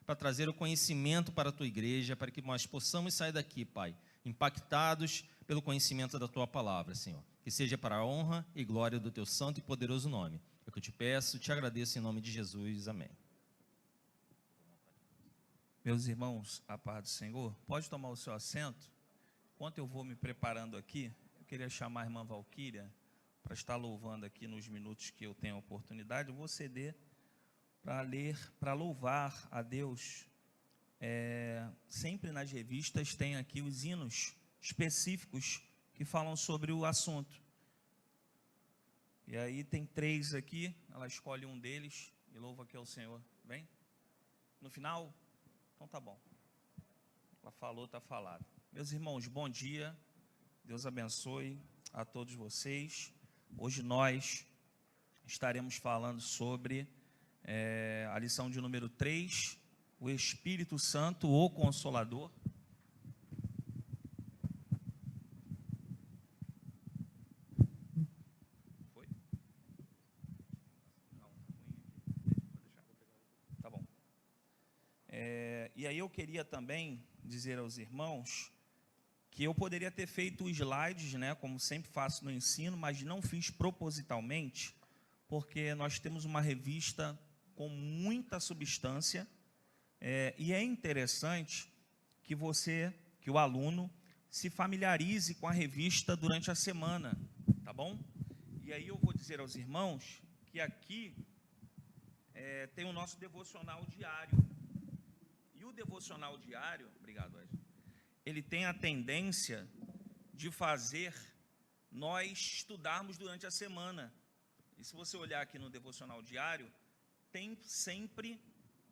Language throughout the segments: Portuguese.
para trazer o conhecimento para a Tua igreja, para que nós possamos sair daqui, Pai, impactados pelo conhecimento da Tua palavra, Senhor. Que seja para a honra e glória do Teu santo e poderoso nome. É o que eu te peço, te agradeço em nome de Jesus. Amém. Meus irmãos, a paz do Senhor, pode tomar o seu assento. Enquanto eu vou me preparando aqui, eu queria chamar a irmã Valquíria para estar louvando aqui nos minutos que eu tenho a oportunidade. Eu vou ceder para ler, para louvar a Deus. Sempre nas revistas tem aqui os hinos específicos que falam sobre o assunto. E aí tem 3 aqui, ela escolhe um deles e louva aqui ao Senhor. Vem? No final? Então tá bom. Ela falou, tá falado. Meus irmãos, bom dia. Deus abençoe a todos vocês. Hoje nós estaremos falando sobre a lição de número 3, o Espírito Santo, o Consolador. Foi? Não, tá bom. E aí eu queria também dizer aos irmãos que eu poderia ter feito slides, né, como sempre faço no ensino, mas não fiz propositalmente, porque nós temos uma revista com muita substância, e é interessante que o aluno se familiarize com a revista durante a semana, tá bom? E aí eu vou dizer aos irmãos que aqui tem o nosso devocional diário. E o devocional diário, obrigado, Wesley, ele tem a tendência de fazer nós estudarmos durante a semana. E se você olhar aqui no devocional diário, tem sempre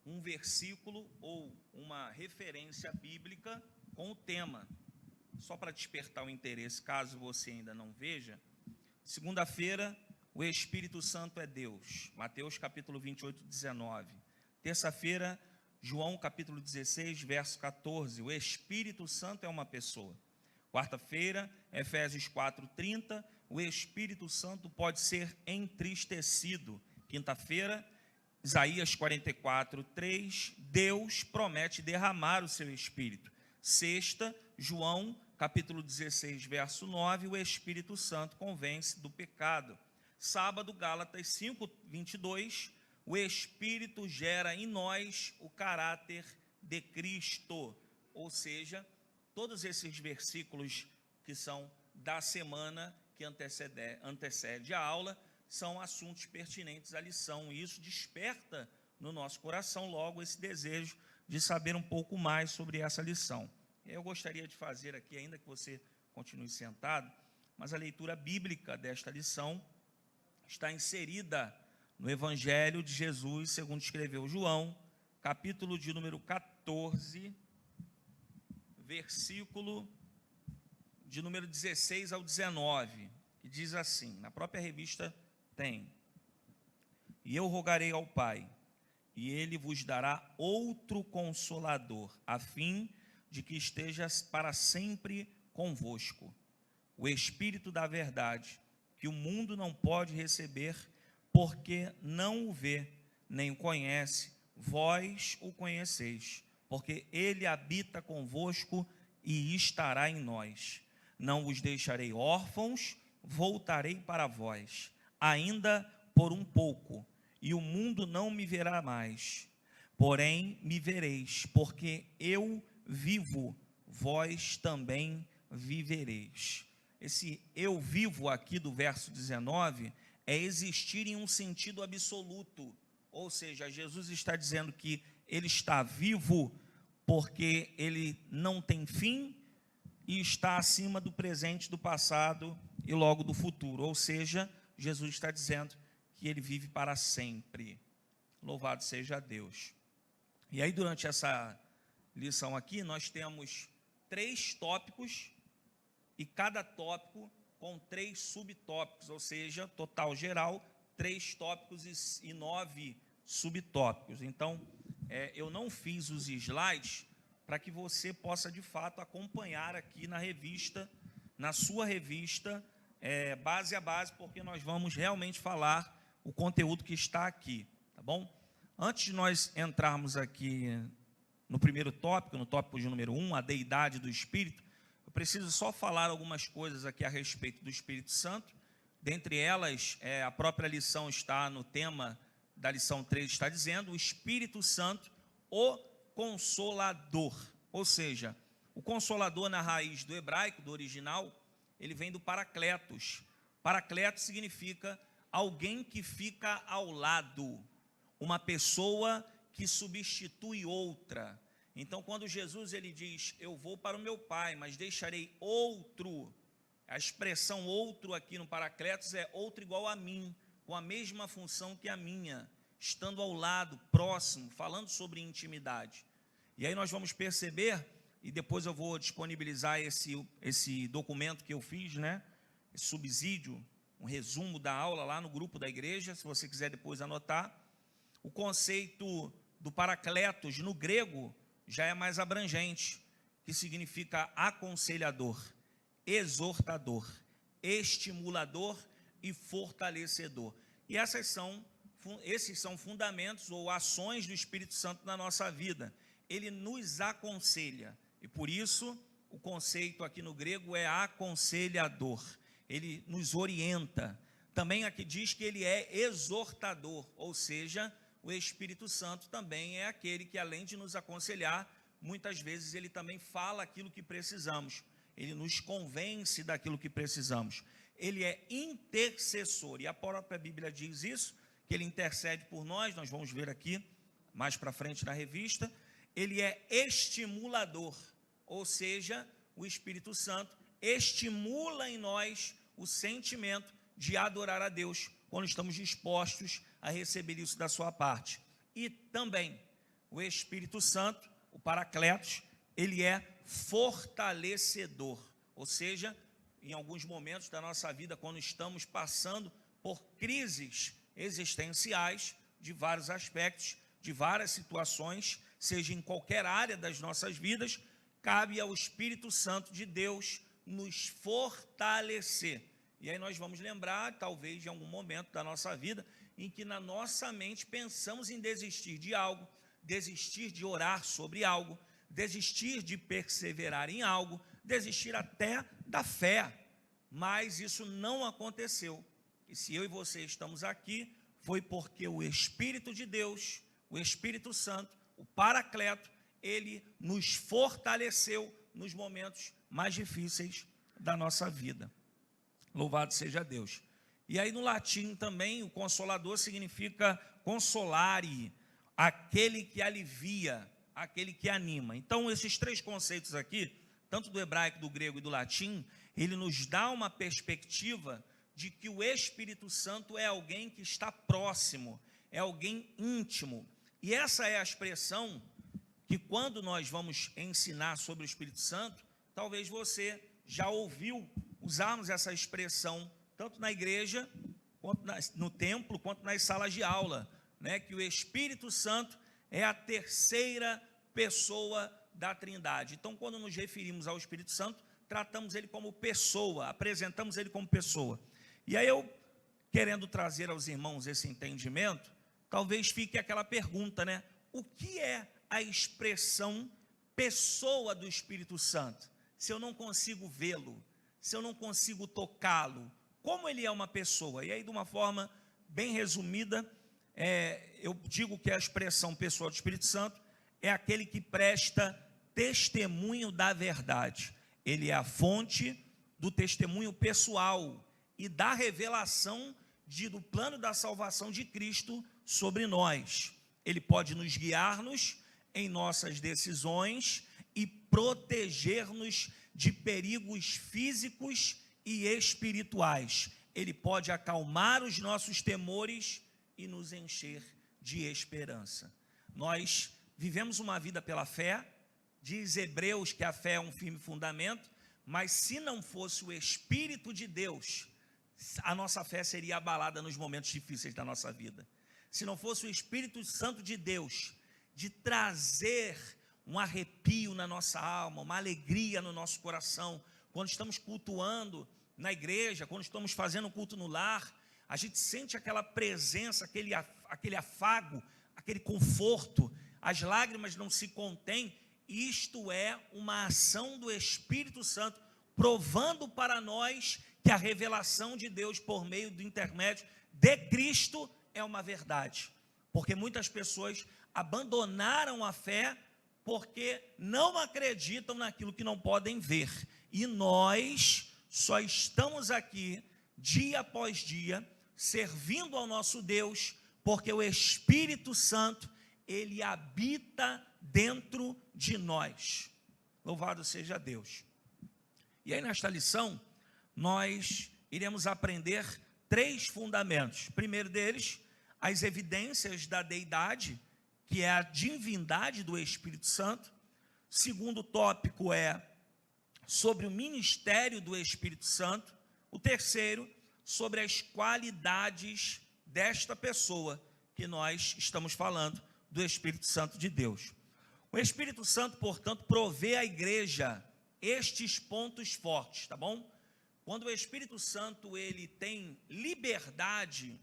um versículo ou uma referência bíblica com o tema. Só para despertar o interesse, caso você ainda não veja, segunda-feira, o Espírito Santo é Deus, Mateus capítulo 28, 19. Terça-feira, João capítulo 16, verso 14, o Espírito Santo é uma pessoa. Quarta-feira, Efésios 4, 30, o Espírito Santo pode ser entristecido. Quinta-feira, Isaías 44, 3, Deus promete derramar o seu Espírito. Sexta, João capítulo 16, verso 9, o Espírito Santo convence do pecado. Sábado, Gálatas 5, 22, o Espírito gera em nós o caráter de Cristo. Ou seja, todos esses versículos que são da semana que antecede a aula são assuntos pertinentes à lição. E isso desperta no nosso coração logo esse desejo de saber um pouco mais sobre essa lição. Eu gostaria de fazer aqui, ainda que você continue sentado, mas a leitura bíblica desta lição está inserida no Evangelho de Jesus, segundo escreveu João, capítulo de número 14, versículo de número 16 ao 19, que diz assim, na própria revista tem: E eu rogarei ao Pai, e Ele vos dará outro Consolador, a fim de que esteja para sempre convosco, o Espírito da verdade, que o mundo não pode receber, porque não o vê, nem o conhece, vós o conheceis, porque ele habita convosco e estará em nós. Não vos deixarei órfãos, voltarei para vós, ainda por um pouco, e o mundo não me verá mais, porém me vereis, porque eu vivo, vós também vivereis. Esse eu vivo aqui do verso 19 é existir em um sentido absoluto, ou seja, Jesus está dizendo que ele está vivo porque ele não tem fim e está acima do presente, do passado e logo do futuro, ou seja, Jesus está dizendo que ele vive para sempre. Louvado seja Deus. E aí durante essa lição aqui nós temos 3 tópicos e cada tópico com 3 subtópicos, ou seja, total geral, 3 tópicos e 9 subtópicos. Então, eu não fiz os slides para que você possa, de fato, acompanhar aqui na revista, na sua revista, base a base, porque nós vamos realmente falar o conteúdo que está aqui, tá bom? Antes de nós entrarmos aqui no primeiro tópico, no tópico de número 1, a deidade do Espírito, eu preciso só falar algumas coisas aqui a respeito do Espírito Santo. Dentre elas, a própria lição está no tema da lição 3, está dizendo o Espírito Santo, o Consolador. Ou seja, o Consolador na raiz do hebraico, do original, ele vem do Paracletos. Paracletos significa alguém que fica ao lado, uma pessoa que substitui outra. Então, quando Jesus ele diz, eu vou para o meu Pai, mas deixarei outro, a expressão outro aqui no Paracletos é outro igual a mim, com a mesma função que a minha, estando ao lado, próximo, falando sobre intimidade. E aí nós vamos perceber, e depois eu vou disponibilizar esse documento que eu fiz, né? Esse subsídio, um resumo da aula lá no grupo da igreja, se você quiser depois anotar. O conceito do Paracletos no grego já é mais abrangente, que significa aconselhador, exortador, estimulador e fortalecedor. E esses são fundamentos ou ações do Espírito Santo na nossa vida. Ele nos aconselha, e por isso o conceito aqui no grego é aconselhador. Ele nos orienta. Também aqui diz que ele é exortador, ou seja, o Espírito Santo também é aquele que, além de nos aconselhar, muitas vezes ele também fala aquilo que precisamos. Ele nos convence daquilo que precisamos. Ele é intercessor, e a própria Bíblia diz isso, que ele intercede por nós, nós vamos ver aqui, mais para frente na revista. Ele é estimulador, ou seja, o Espírito Santo estimula em nós o sentimento de adorar a Deus, quando estamos dispostos a receber isso da sua parte. E também, o Espírito Santo, o Paracletos, ele é fortalecedor, ou seja, em alguns momentos da nossa vida, quando estamos passando por crises existenciais, de vários aspectos, de várias situações, seja em qualquer área das nossas vidas, cabe ao Espírito Santo de Deus nos fortalecer. E aí nós vamos lembrar, talvez, de algum momento da nossa vida, em que na nossa mente pensamos em desistir de algo, desistir de orar sobre algo, desistir de perseverar em algo, desistir até da fé, mas isso não aconteceu. E se eu e você estamos aqui, foi porque o Espírito de Deus, o Espírito Santo, o Paracleto, ele nos fortaleceu nos momentos mais difíceis da nossa vida. Louvado seja Deus. E aí no latim também, o Consolador significa consolare, aquele que alivia, aquele que anima. Então esses três conceitos aqui, tanto do hebraico, do grego e do latim, ele nos dá uma perspectiva de que o Espírito Santo é alguém que está próximo, é alguém íntimo. E essa é a expressão que, quando nós vamos ensinar sobre o Espírito Santo, talvez você já ouviu usarmos essa expressão, tanto na igreja, quanto no templo, quanto nas salas de aula, né? Que o Espírito Santo é a terceira pessoa da Trindade. Então, quando nos referimos ao Espírito Santo, tratamos ele como pessoa, apresentamos ele como pessoa. E aí eu, querendo trazer aos irmãos esse entendimento, talvez fique aquela pergunta, né? O que é a expressão pessoa do Espírito Santo? Se eu não consigo vê-lo, se eu não consigo tocá-lo, como ele é uma pessoa? E aí, de uma forma bem resumida, eu digo que a expressão pessoa do Espírito Santo é aquele que presta testemunho da verdade. Ele é a fonte do testemunho pessoal e da revelação do plano da salvação de Cristo sobre nós. Ele pode nos guiar-nos em nossas decisões e proteger-nos de perigos físicos e espirituais. Ele pode acalmar os nossos temores e nos encher de esperança. Nós vivemos uma vida pela fé, diz Hebreus que a fé é um firme fundamento, mas se não fosse o Espírito de Deus, a nossa fé seria abalada nos momentos difíceis da nossa vida. Se não fosse o Espírito Santo de Deus, de trazer um arrepio na nossa alma, uma alegria no nosso coração, quando estamos cultuando na igreja, quando estamos fazendo culto no lar, a gente sente aquela presença, aquele afago, aquele conforto, as lágrimas não se contêm. Isto é uma ação do Espírito Santo, provando para nós que a revelação de Deus por meio do intermédio de Cristo é uma verdade. Porque muitas pessoas abandonaram a fé porque não acreditam naquilo que não podem ver. E nós só estamos aqui, dia após dia, servindo ao nosso Deus, porque o Espírito Santo, ele habita dentro de nós. Louvado seja Deus. E aí nesta lição, nós iremos aprender 3 fundamentos. Primeiro deles, as evidências da deidade, que é a divindade do Espírito Santo. Segundo tópico é sobre o ministério do Espírito Santo. O terceiro, sobre as qualidades desta pessoa que nós estamos falando, do Espírito Santo de Deus. O Espírito Santo, portanto, provê à igreja estes pontos fortes, tá bom? Quando o Espírito Santo, ele tem liberdade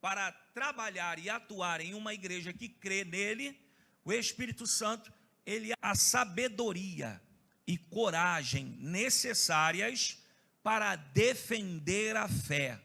para trabalhar e atuar em uma igreja que crê nele, o Espírito Santo, ele a sabedoria e coragem necessárias para defender a fé.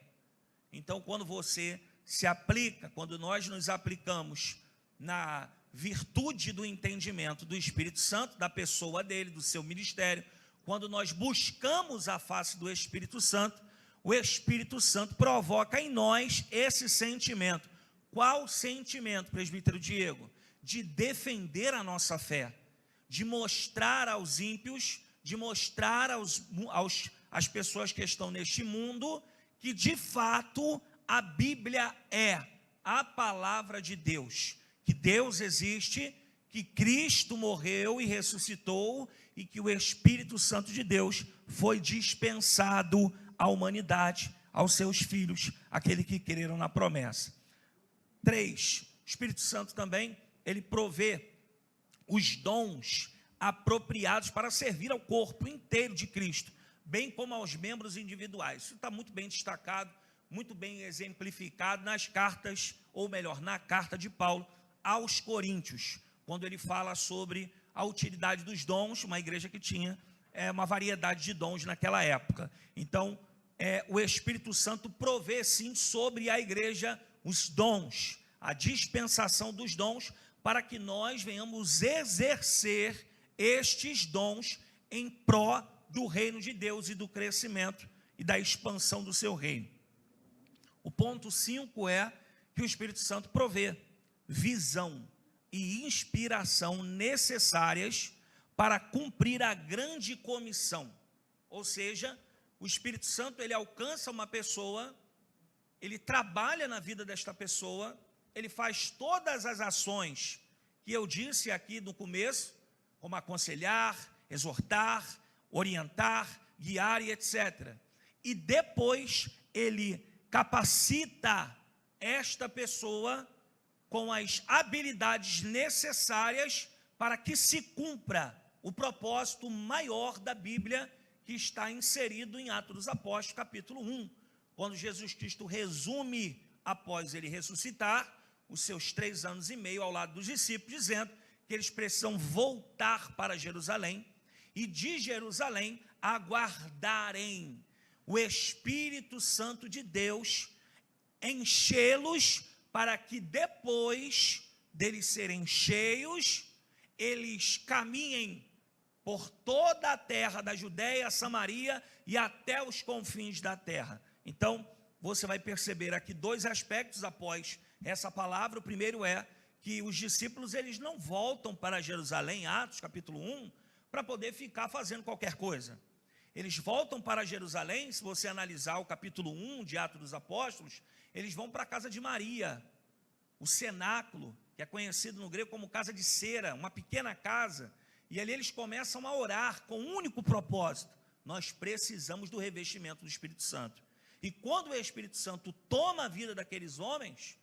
Então, quando você se aplica, quando nós nos aplicamos na virtude do entendimento do Espírito Santo, da pessoa dele, do seu ministério, quando nós buscamos a face do Espírito Santo, o Espírito Santo provoca em nós esse sentimento. Qual sentimento, presbítero Diego? De defender a nossa fé, de mostrar aos ímpios, de mostrar às pessoas que estão neste mundo, que de fato a Bíblia é a palavra de Deus, que Deus existe, que Cristo morreu e ressuscitou, e que o Espírito Santo de Deus foi dispensado à humanidade, aos seus filhos, aqueles que creram na promessa. 3, o Espírito Santo também, ele provê os dons apropriados para servir ao corpo inteiro de Cristo, bem como aos membros individuais. Isso está muito bem destacado, muito bem exemplificado nas cartas, ou melhor, na carta de Paulo aos Coríntios, quando ele fala sobre a utilidade dos dons, uma igreja que tinha uma variedade de dons naquela época. Então, o Espírito Santo provê sim sobre a igreja os dons, a dispensação dos dons, para que nós venhamos exercer estes dons em pró do reino de Deus e do crescimento e da expansão do seu reino. O ponto 5 é que o Espírito Santo provê visão e inspiração necessárias para cumprir a grande comissão. Ou seja, o Espírito Santo, ele alcança uma pessoa, ele trabalha na vida desta pessoa, ele faz todas as ações que eu disse aqui no começo, como aconselhar, exortar, orientar, guiar e etc. E depois ele capacita esta pessoa com as habilidades necessárias para que se cumpra o propósito maior da Bíblia, que está inserido em Atos dos Apóstolos, capítulo 1, quando Jesus Cristo resume, após ele ressuscitar, os seus 3 anos e meio ao lado dos discípulos, dizendo que eles precisam voltar para Jerusalém, e de Jerusalém aguardarem o Espírito Santo de Deus, enchê-los, para que depois deles serem cheios, eles caminhem por toda a terra da Judéia, Samaria e até os confins da terra. Então, você vai perceber aqui 2 aspectos após essa palavra. O primeiro é que os discípulos, eles não voltam para Jerusalém, Atos capítulo 1, para poder ficar fazendo qualquer coisa. Eles voltam para Jerusalém, se você analisar o capítulo 1 de Atos dos Apóstolos, eles vão para a casa de Maria, o cenáculo, que é conhecido no grego como casa de cera, uma pequena casa, e ali eles começam a orar com um único propósito: nós precisamos do revestimento do Espírito Santo. E quando o Espírito Santo toma a vida daqueles homens,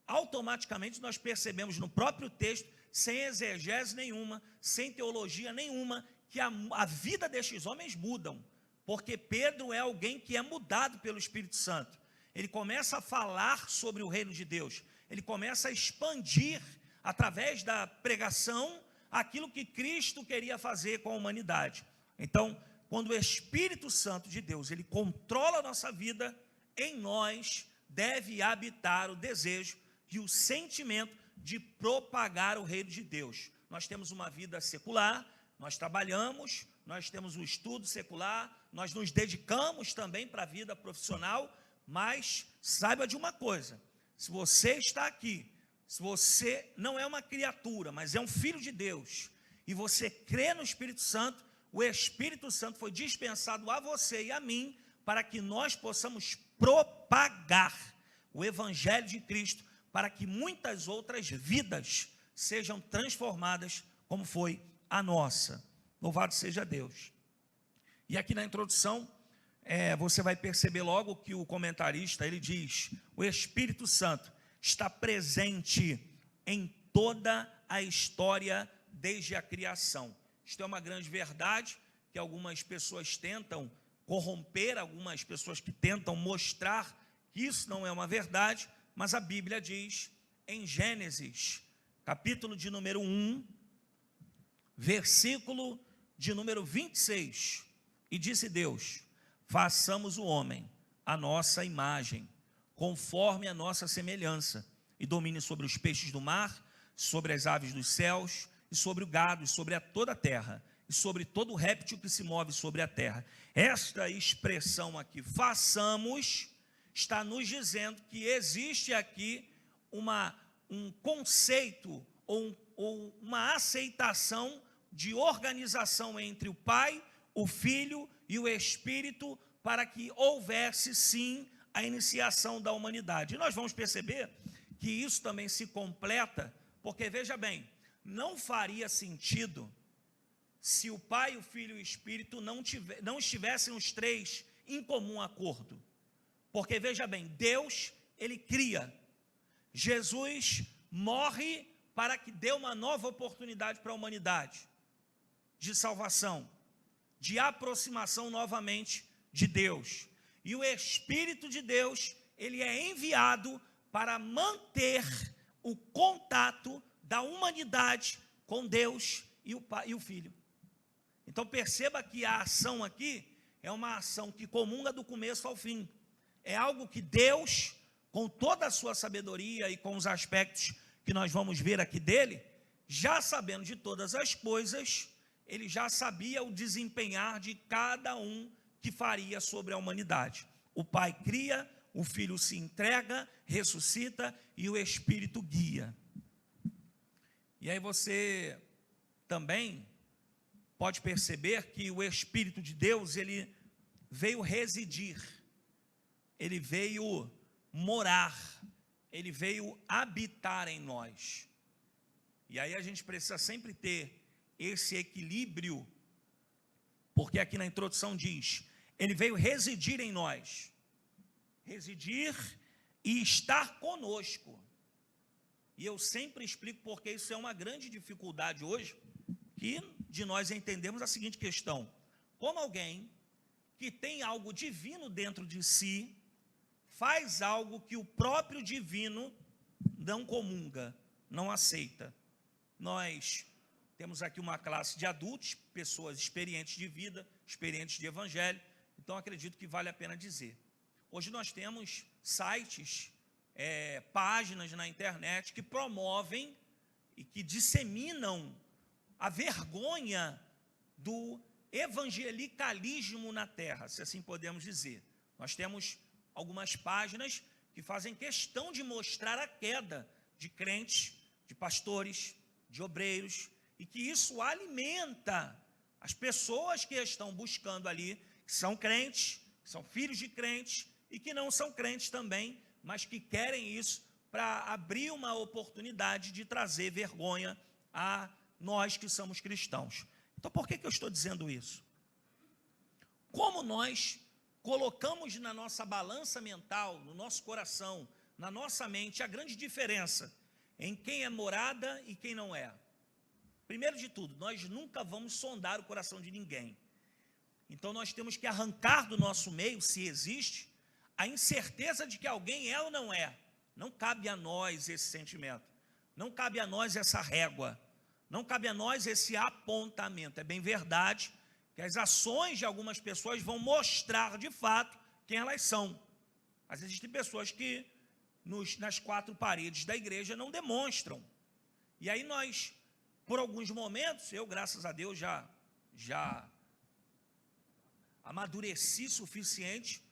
automaticamente nós percebemos no próprio texto, sem exegese nenhuma, sem teologia nenhuma, que a vida destes homens mudam, porque Pedro é alguém que é mudado pelo Espírito Santo. Ele começa a falar sobre o reino de Deus, ele começa a expandir através da pregação, aquilo que Cristo queria fazer com a humanidade. Então, quando o Espírito Santo de Deus, ele controla a nossa vida, em nós deve habitar o desejo e o sentimento de propagar o reino de Deus. Nós temos uma vida secular, nós trabalhamos, nós temos um estudo secular, nós nos dedicamos também para a vida profissional, mas saiba de uma coisa: se você está aqui, se você não é uma criatura, mas é um filho de Deus, e você crê no Espírito Santo, o Espírito Santo foi dispensado a você e a mim, para que nós possamos propagar o Evangelho de Cristo, para que muitas outras vidas sejam transformadas, como foi a nossa. Louvado seja Deus. E aqui na introdução, você vai perceber logo que o comentarista, ele diz: o Espírito Santo está presente em toda a história desde a criação. Isto é uma grande verdade que algumas pessoas tentam corromper, algumas pessoas que tentam mostrar que isso não é uma verdade, mas a Bíblia diz em Gênesis, capítulo de número 1, versículo de número 26, e disse Deus: façamos o homem a nossa imagem, conforme a nossa semelhança, e domine sobre os peixes do mar, sobre as aves dos céus, e sobre o gado, e sobre toda a terra, e sobre todo réptil que se move sobre a terra. Esta expressão aqui, façamos, está nos dizendo que existe aqui um conceito ou uma aceitação de organização entre o Pai, o Filho e o Espírito, para que houvesse sim a iniciação da humanidade. E nós vamos perceber que isso também se completa, porque veja bem, não faria sentido se o Pai, o Filho e o Espírito não estivessem os três em comum acordo. Porque veja bem, Deus, ele cria, Jesus morre para que dê uma nova oportunidade para a humanidade, de salvação, de aproximação novamente de Deus. E o Espírito de Deus, ele é enviado para manter o contato da humanidade com Deus e o Pai e o Filho. Então perceba que a ação aqui é uma ação que comunga do começo ao fim. É algo que Deus, com toda a sua sabedoria e com os aspectos que nós vamos ver aqui dele, já sabendo de todas as coisas, ele já sabia o desempenhar de cada um que faria sobre a humanidade. O Pai cria, o Filho se entrega, ressuscita e o Espírito guia. E aí você também pode perceber que o Espírito de Deus, ele veio residir, ele veio morar, ele veio habitar em nós. E aí a gente precisa sempre ter esse equilíbrio, porque aqui na introdução diz, ele veio residir em nós, residir e estar conosco. E eu sempre explico porque isso é uma grande dificuldade hoje, que de nós entendemos a seguinte questão: como alguém que tem algo divino dentro de si, faz algo que o próprio divino não comunga, não aceita. Nós temos aqui uma classe de adultos, pessoas experientes de vida, experientes de evangelho, então acredito que vale a pena dizer. Hoje nós temos sites, páginas na internet que promovem e que disseminam a vergonha do evangelicalismo na terra, se assim podemos dizer. Nós temos algumas páginas que fazem questão de mostrar a queda de crentes, de pastores, de obreiros, e que isso alimenta as pessoas que estão buscando ali, que são crentes, que são filhos de crentes, e que não são crentes também, mas que querem isso para abrir uma oportunidade de trazer vergonha a nós que somos cristãos. Então por que eu estou dizendo isso? Como nós colocamos na nossa balança mental, no nosso coração, na nossa mente, a grande diferença em quem é morada e quem não é. Primeiro de tudo, nós nunca vamos sondar o coração de ninguém. Então nós temos que arrancar do nosso meio, se existe, a incerteza de que alguém é ou não é. Não cabe a nós esse sentimento. Não cabe a nós essa régua. Não cabe a nós esse apontamento. É bem verdade que as ações de algumas pessoas vão mostrar de fato quem elas são. Mas existem pessoas que nas quatro paredes da igreja não demonstram. E aí nós, por alguns momentos, eu, graças a Deus, já amadureci suficiente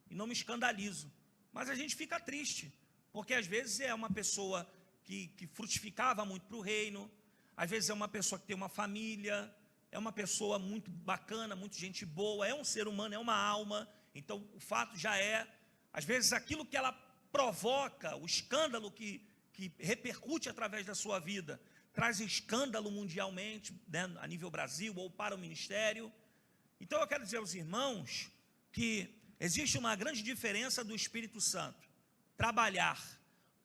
e não me escandalizo. Mas a gente fica triste, porque às vezes é uma pessoa que frutificava muito para o reino, às vezes é uma pessoa que tem uma família, é uma pessoa muito bacana, muito gente boa, é um ser humano, é uma alma. Então o fato já é, às vezes aquilo que ela provoca, o escândalo que repercute através da sua vida, traz escândalo mundialmente, né, a nível Brasil ou para o ministério. Então eu quero dizer aos irmãos que existe uma grande diferença do Espírito Santo trabalhar,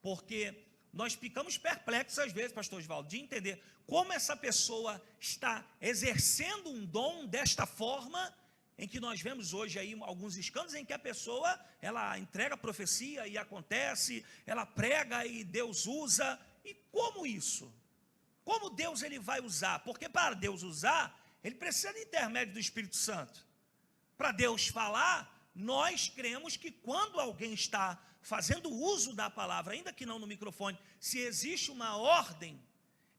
porque nós ficamos perplexos às vezes, pastor Osvaldo, de entender como essa pessoa está exercendo um dom desta forma, em que nós vemos hoje aí alguns escândalos em que a pessoa, ela entrega a profecia e acontece, ela prega e Deus usa. E como isso? Como Deus ele vai usar? Porque para Deus usar, ele precisa de intermédio do Espírito Santo. Para Deus falar, nós cremos que quando alguém está fazendo uso da palavra, ainda que não no microfone, se existe uma ordem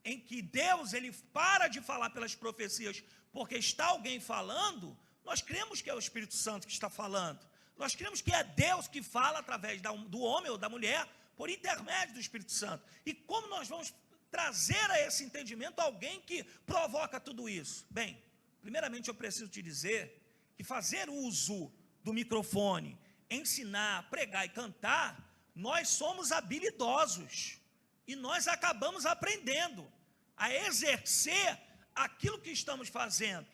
em que Deus ele para de falar pelas profecias, porque está alguém falando, nós cremos que é o Espírito Santo que está falando. Nós cremos que é Deus que fala através do homem ou da mulher, por intermédio do Espírito Santo. E como nós vamos trazer a esse entendimento alguém que provoca tudo isso? Bem, primeiramente eu preciso te dizer que fazer uso do microfone, ensinar, pregar e cantar, nós somos habilidosos. E nós acabamos aprendendo a exercer aquilo que estamos fazendo,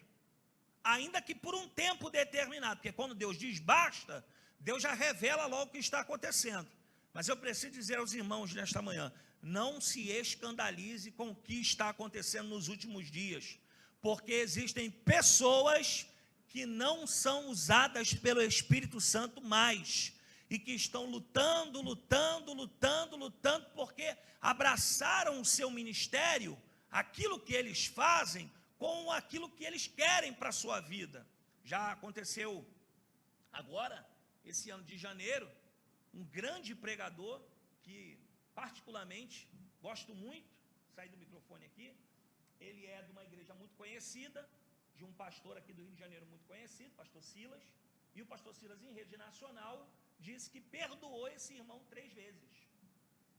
ainda que por um tempo determinado, porque quando Deus diz basta, Deus já revela logo o que está acontecendo. Mas eu preciso dizer aos irmãos nesta manhã, não se escandalize com o que está acontecendo nos últimos dias, porque existem pessoas que não são usadas pelo Espírito Santo mais, e que estão lutando, porque abraçaram o seu ministério, aquilo que eles fazem, com aquilo que eles querem para a sua vida. Já aconteceu agora, esse ano de janeiro, um grande pregador, que particularmente gosto muito, sair do microfone aqui, ele é de uma igreja muito conhecida, de um pastor aqui do Rio de Janeiro muito conhecido, pastor Silas, e o pastor Silas em rede nacional, disse que perdoou esse irmão 3 vezes,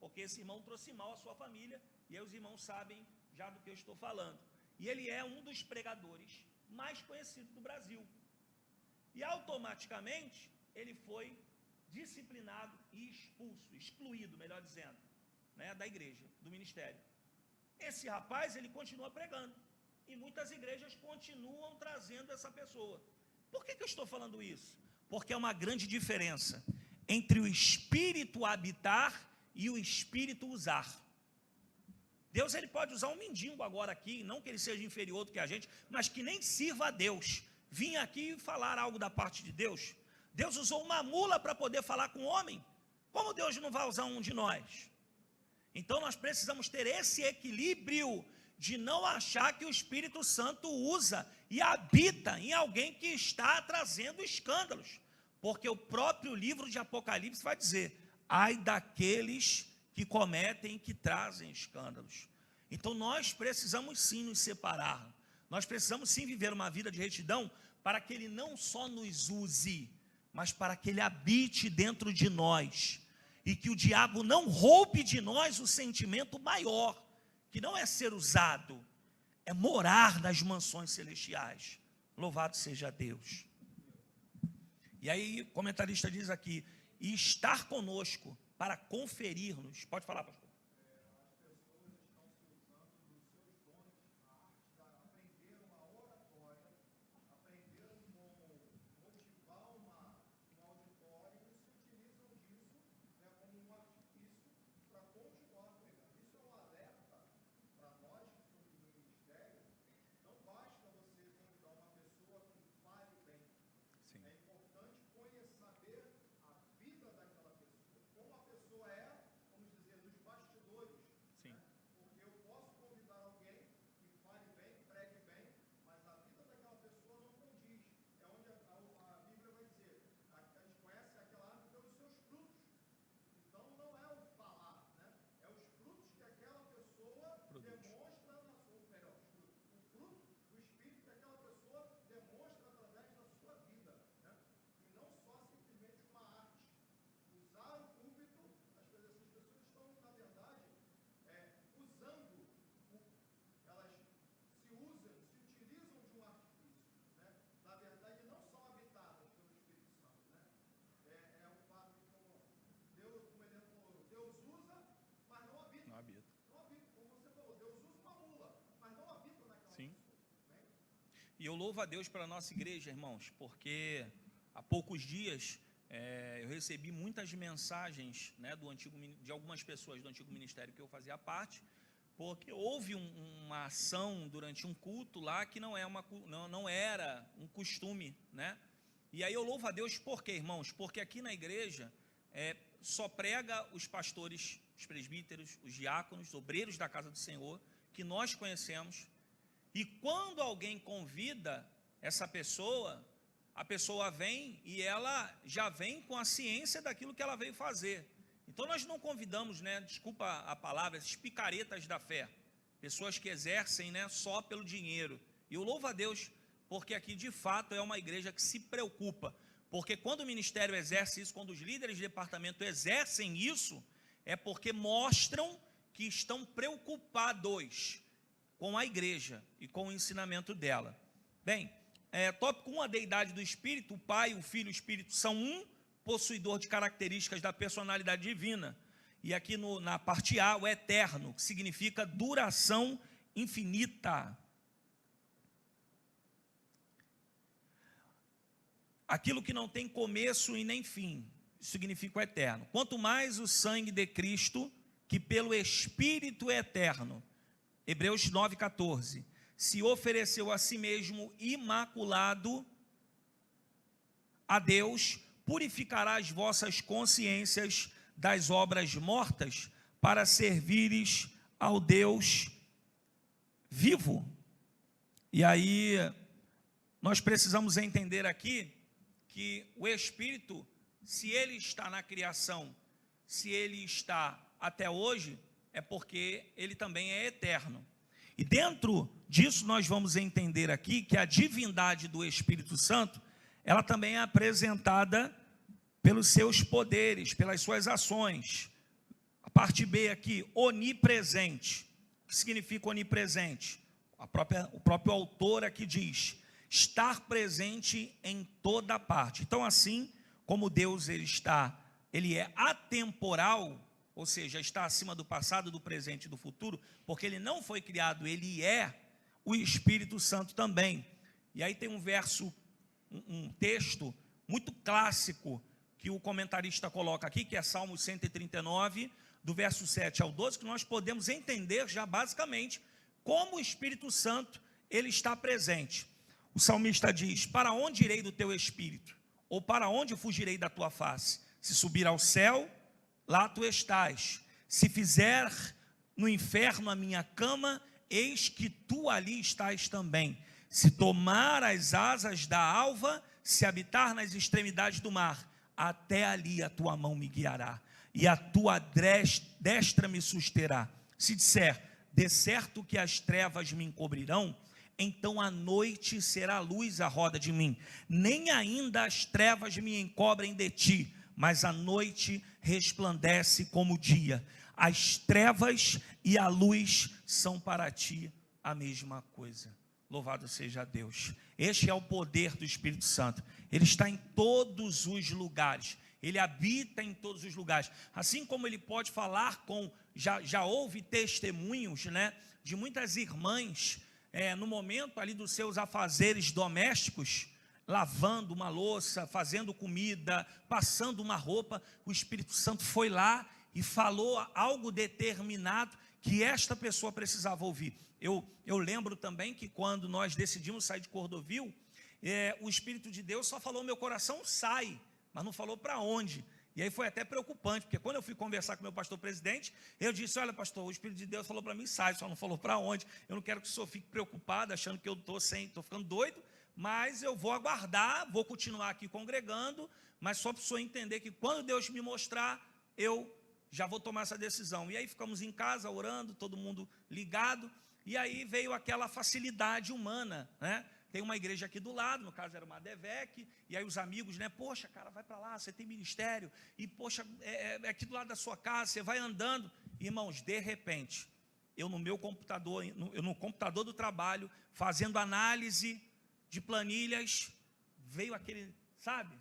porque esse irmão trouxe mal à sua família, e aí os irmãos sabem já do que eu estou falando. E ele é um dos pregadores mais conhecidos do Brasil. E automaticamente ele foi disciplinado e expulso, excluído, melhor dizendo, né, da igreja, do ministério. Esse rapaz, ele continua pregando, e muitas igrejas continuam trazendo essa pessoa. Por que eu estou falando isso? Porque é uma grande diferença entre o Espírito habitar e o Espírito usar. Deus ele pode usar um mendigo agora aqui, não que ele seja inferior do que a gente, mas que nem sirva a Deus, vir aqui falar algo da parte de Deus. Deus usou uma mula para poder falar com o homem, como Deus não vai usar um de nós? Então nós precisamos ter esse equilíbrio de não achar que o Espírito Santo usa e habita em alguém que está trazendo escândalos, porque o próprio livro de Apocalipse vai dizer, ai daqueles que cometem, que trazem escândalos. Então nós precisamos sim nos separar, nós precisamos sim viver uma vida de retidão, para que ele não só nos use, mas para que ele habite dentro de nós, e que o diabo não roube de nós o sentimento maior, que não é ser usado, é morar nas mansões celestiais. Louvado seja Deus. E aí o comentarista diz aqui, e estar conosco para conferir-nos. Pode falar, pastor. E eu louvo a Deus pela nossa igreja, irmãos, porque há poucos dias eu recebi muitas mensagens, né, de algumas pessoas do antigo ministério que eu fazia parte, porque houve uma ação durante um culto lá que não era um costume, né? E aí eu louvo a Deus por quê, irmãos? Porque aqui na igreja só prega os pastores, os presbíteros, os diáconos, os obreiros da casa do Senhor, que nós conhecemos. E quando alguém convida essa pessoa, a pessoa vem e ela já vem com a ciência daquilo que ela veio fazer. Então nós não convidamos, né, desculpa a palavra, esses picaretas da fé, pessoas que exercem, né, só pelo dinheiro. E eu louvo a Deus, porque aqui de fato é uma igreja que se preocupa, porque quando o ministério exerce isso, quando os líderes de departamento exercem isso, é porque mostram que estão preocupados com a igreja e com o ensinamento dela. Bem, tópico 1, a deidade do Espírito. O Pai, o Filho e o Espírito são um, possuidor de características da personalidade divina. E aqui na parte A, o eterno, que significa duração infinita. Aquilo que não tem começo e nem fim, significa o eterno. Quanto mais o sangue de Cristo, que pelo Espírito eterno, Hebreus 9,14, se ofereceu a si mesmo imaculado a Deus, purificará as vossas consciências das obras mortas, para servires ao Deus vivo. E aí, nós precisamos entender aqui, que o Espírito, se ele está na criação, se ele está até hoje, é porque ele também é eterno. E dentro disso nós vamos entender aqui que a divindade do Espírito Santo, ela também é apresentada pelos seus poderes, pelas suas ações. A parte B aqui, onipresente. O que significa onipresente? O próprio autor aqui diz: estar presente em toda parte. Então, assim como Deus ele é atemporal, ou seja, está acima do passado, do presente e do futuro, porque ele não foi criado, ele é, o Espírito Santo também. E aí tem um texto muito clássico que o comentarista coloca aqui, que é Salmo 139, do verso 7 ao 12, que nós podemos entender já basicamente como o Espírito Santo ele está presente. O salmista diz: para onde irei do teu Espírito? Ou para onde fugirei da tua face? Se subir ao céu, lá tu estás. Se fizer no inferno a minha cama, eis que tu ali estás também. Se tomar as asas da alva, se habitar nas extremidades do mar, até ali a tua mão me guiará, e a tua destra me susterá. Se disser: de certo que as trevas me encobrirão, então a noite será luz à roda de mim. Nem ainda as trevas me encobrem de ti, mas a noite resplandece como o dia. As trevas e a luz são para ti a mesma coisa. Louvado seja Deus. Este é o poder do Espírito Santo. Ele está em todos os lugares. Ele habita em todos os lugares. Assim como ele pode falar com... Já houve testemunhos, né, de muitas irmãs, no momento ali dos seus afazeres domésticos, lavando uma louça, fazendo comida, passando uma roupa, o Espírito Santo foi lá e falou algo determinado que esta pessoa precisava ouvir. Eu lembro também que quando nós decidimos sair de Cordovil, o Espírito de Deus só falou: meu coração sai, mas não falou para onde. E aí foi até preocupante, porque quando eu fui conversar com meu pastor presidente, eu disse: olha, pastor, o Espírito de Deus falou para mim: sai, só não falou para onde. Eu não quero que o senhor fique preocupado, achando que eu estou ficando doido, mas eu vou aguardar, vou continuar aqui congregando, mas só para o senhor entender que quando Deus me mostrar, eu já vou tomar essa decisão. E aí ficamos em casa orando, todo mundo ligado, e aí veio aquela facilidade humana, né? Tem uma igreja aqui do lado, no caso era uma ADVEC, e aí os amigos, né, poxa, cara, vai para lá, você tem ministério, e poxa, é aqui do lado da sua casa, você vai andando. Irmãos, de repente, eu no computador do trabalho, fazendo análise de planilhas, veio aquele, sabe,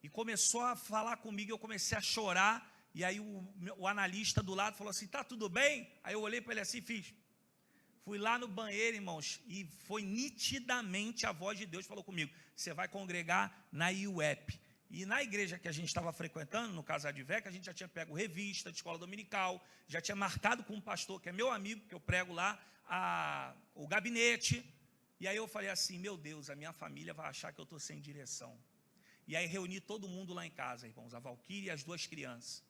e começou a falar comigo, eu comecei a chorar, e aí o analista do lado falou assim: tá tudo bem? Aí eu olhei para ele assim e fiz, Fui lá no banheiro, irmãos, e foi nitidamente a voz de Deus falou comigo: você vai congregar na IUEP. E na igreja que a gente estava frequentando, no Casal de Vé, que a gente já tinha pego revista de escola dominical, já tinha marcado com um pastor que é meu amigo, que eu prego lá, o gabinete. E aí eu falei assim: meu Deus, a minha família vai achar que eu estou sem direção. E aí reuni todo mundo lá em casa, irmãos, a Valquíria e as 2 crianças.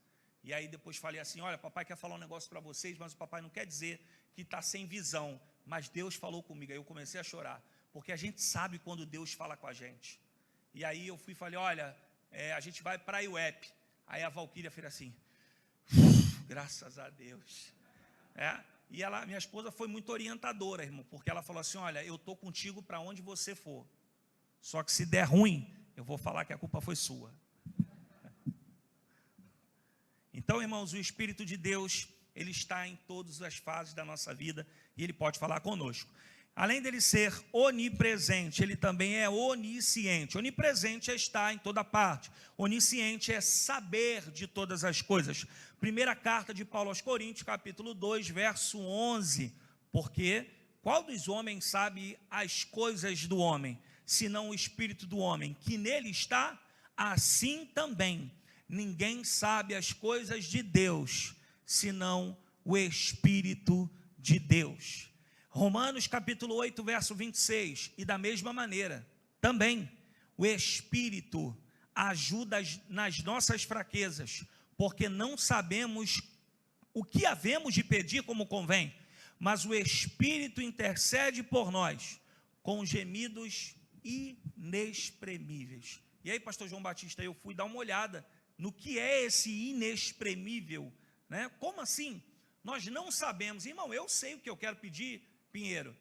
E aí depois falei assim: olha, papai quer falar um negócio para vocês, mas o papai não quer dizer que está sem visão, mas Deus falou comigo. Aí eu comecei a chorar, porque a gente sabe quando Deus fala com a gente. E aí eu fui e falei: olha, a gente vai para a IUEP. Aí a Valquíria fez assim, graças a Deus. E minha esposa foi muito orientadora, irmão, porque ela falou assim: olha, eu estou contigo para onde você for, só que se der ruim, eu vou falar que a culpa foi sua. Então, irmãos, o Espírito de Deus, ele está em todas as fases da nossa vida e ele pode falar conosco. Além dele ser onipresente, ele também é onisciente. Onipresente é estar em toda parte. Onisciente é saber de todas as coisas. Primeira carta de Paulo aos Coríntios, capítulo 2, verso 11. Porque qual dos homens sabe as coisas do homem, senão o Espírito do homem, que nele está? Assim também, ninguém sabe as coisas de Deus, senão o Espírito de Deus. Romanos capítulo 8, verso 26, e da mesma maneira, também, o Espírito ajuda nas nossas fraquezas, porque não sabemos o que havemos de pedir como convém, mas o Espírito intercede por nós, com gemidos inexprimíveis. E aí, pastor João Batista, eu fui dar uma olhada no que é esse inexprimível, né? Como assim? Nós não sabemos. Irmão, eu sei o que eu quero pedir, Pinheiro.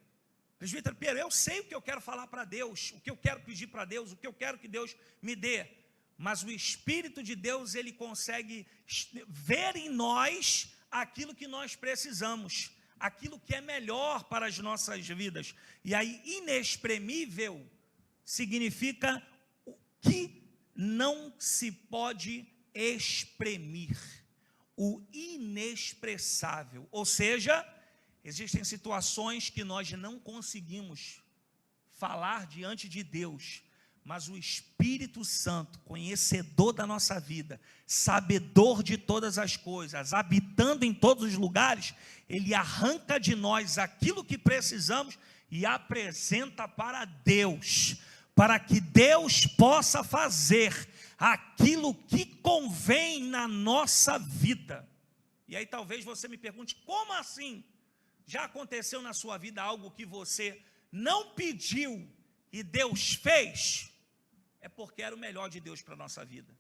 Presbítero Pinheiro, eu sei o que eu quero falar para Deus, o que eu quero pedir para Deus, o que eu quero que Deus me dê. Mas o Espírito de Deus, ele consegue ver em nós aquilo que nós precisamos, aquilo que é melhor para as nossas vidas. E aí, inexprimível significa o que não se pode exprimir, o inexpressável. Ou seja, existem situações que nós não conseguimos falar diante de Deus, mas o Espírito Santo, conhecedor da nossa vida, sabedor de todas as coisas, habitando em todos os lugares, ele arranca de nós aquilo que precisamos e apresenta para Deus, para que Deus possa fazer aquilo que convém na nossa vida. E aí talvez você me pergunte: como assim? Já aconteceu na sua vida algo que você não pediu e Deus fez? É porque era o melhor de Deus para a nossa vida.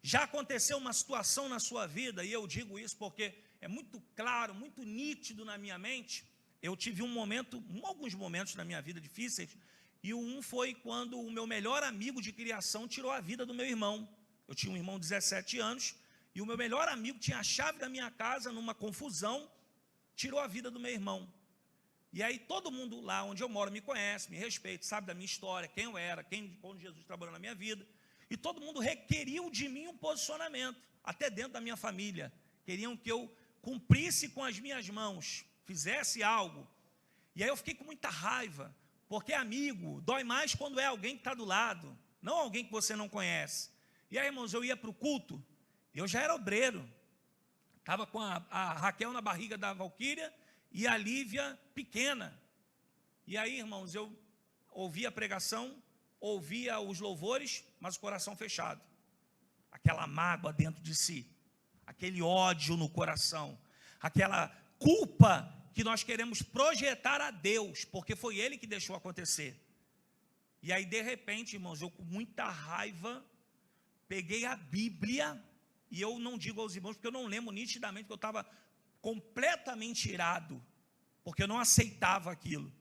Já aconteceu uma situação na sua vida, e eu digo isso porque é muito claro, muito nítido na minha mente. Eu tive alguns momentos na minha vida difíceis, e um foi quando o meu melhor amigo de criação tirou a vida do meu irmão. Eu tinha um irmão de 17 anos, e o meu melhor amigo tinha a chave da minha casa, numa confusão, tirou a vida do meu irmão. E aí todo mundo lá onde eu moro me conhece, me respeita, sabe da minha história, quem eu era, quando Jesus trabalhou na minha vida. E todo mundo requeriu de mim um posicionamento, até dentro da minha família. Queriam que eu cumprisse com as minhas mãos, fizesse algo. E aí eu fiquei com muita raiva, porque amigo dói mais quando é alguém que está do lado, não alguém que você não conhece. E aí, irmãos, eu ia para o culto, eu já era obreiro, estava com a Raquel na barriga da Valquíria e a Lívia pequena. E aí, irmãos, eu ouvia a pregação, ouvia os louvores, mas o coração fechado. Aquela mágoa dentro de si, aquele ódio no coração, aquela culpa que nós queremos projetar a Deus, porque foi Ele que deixou acontecer. E aí, de repente, irmãos, eu com muita raiva, peguei a Bíblia, e eu não digo aos irmãos, porque eu não lembro nitidamente, que eu estava completamente irado, porque eu não aceitava aquilo.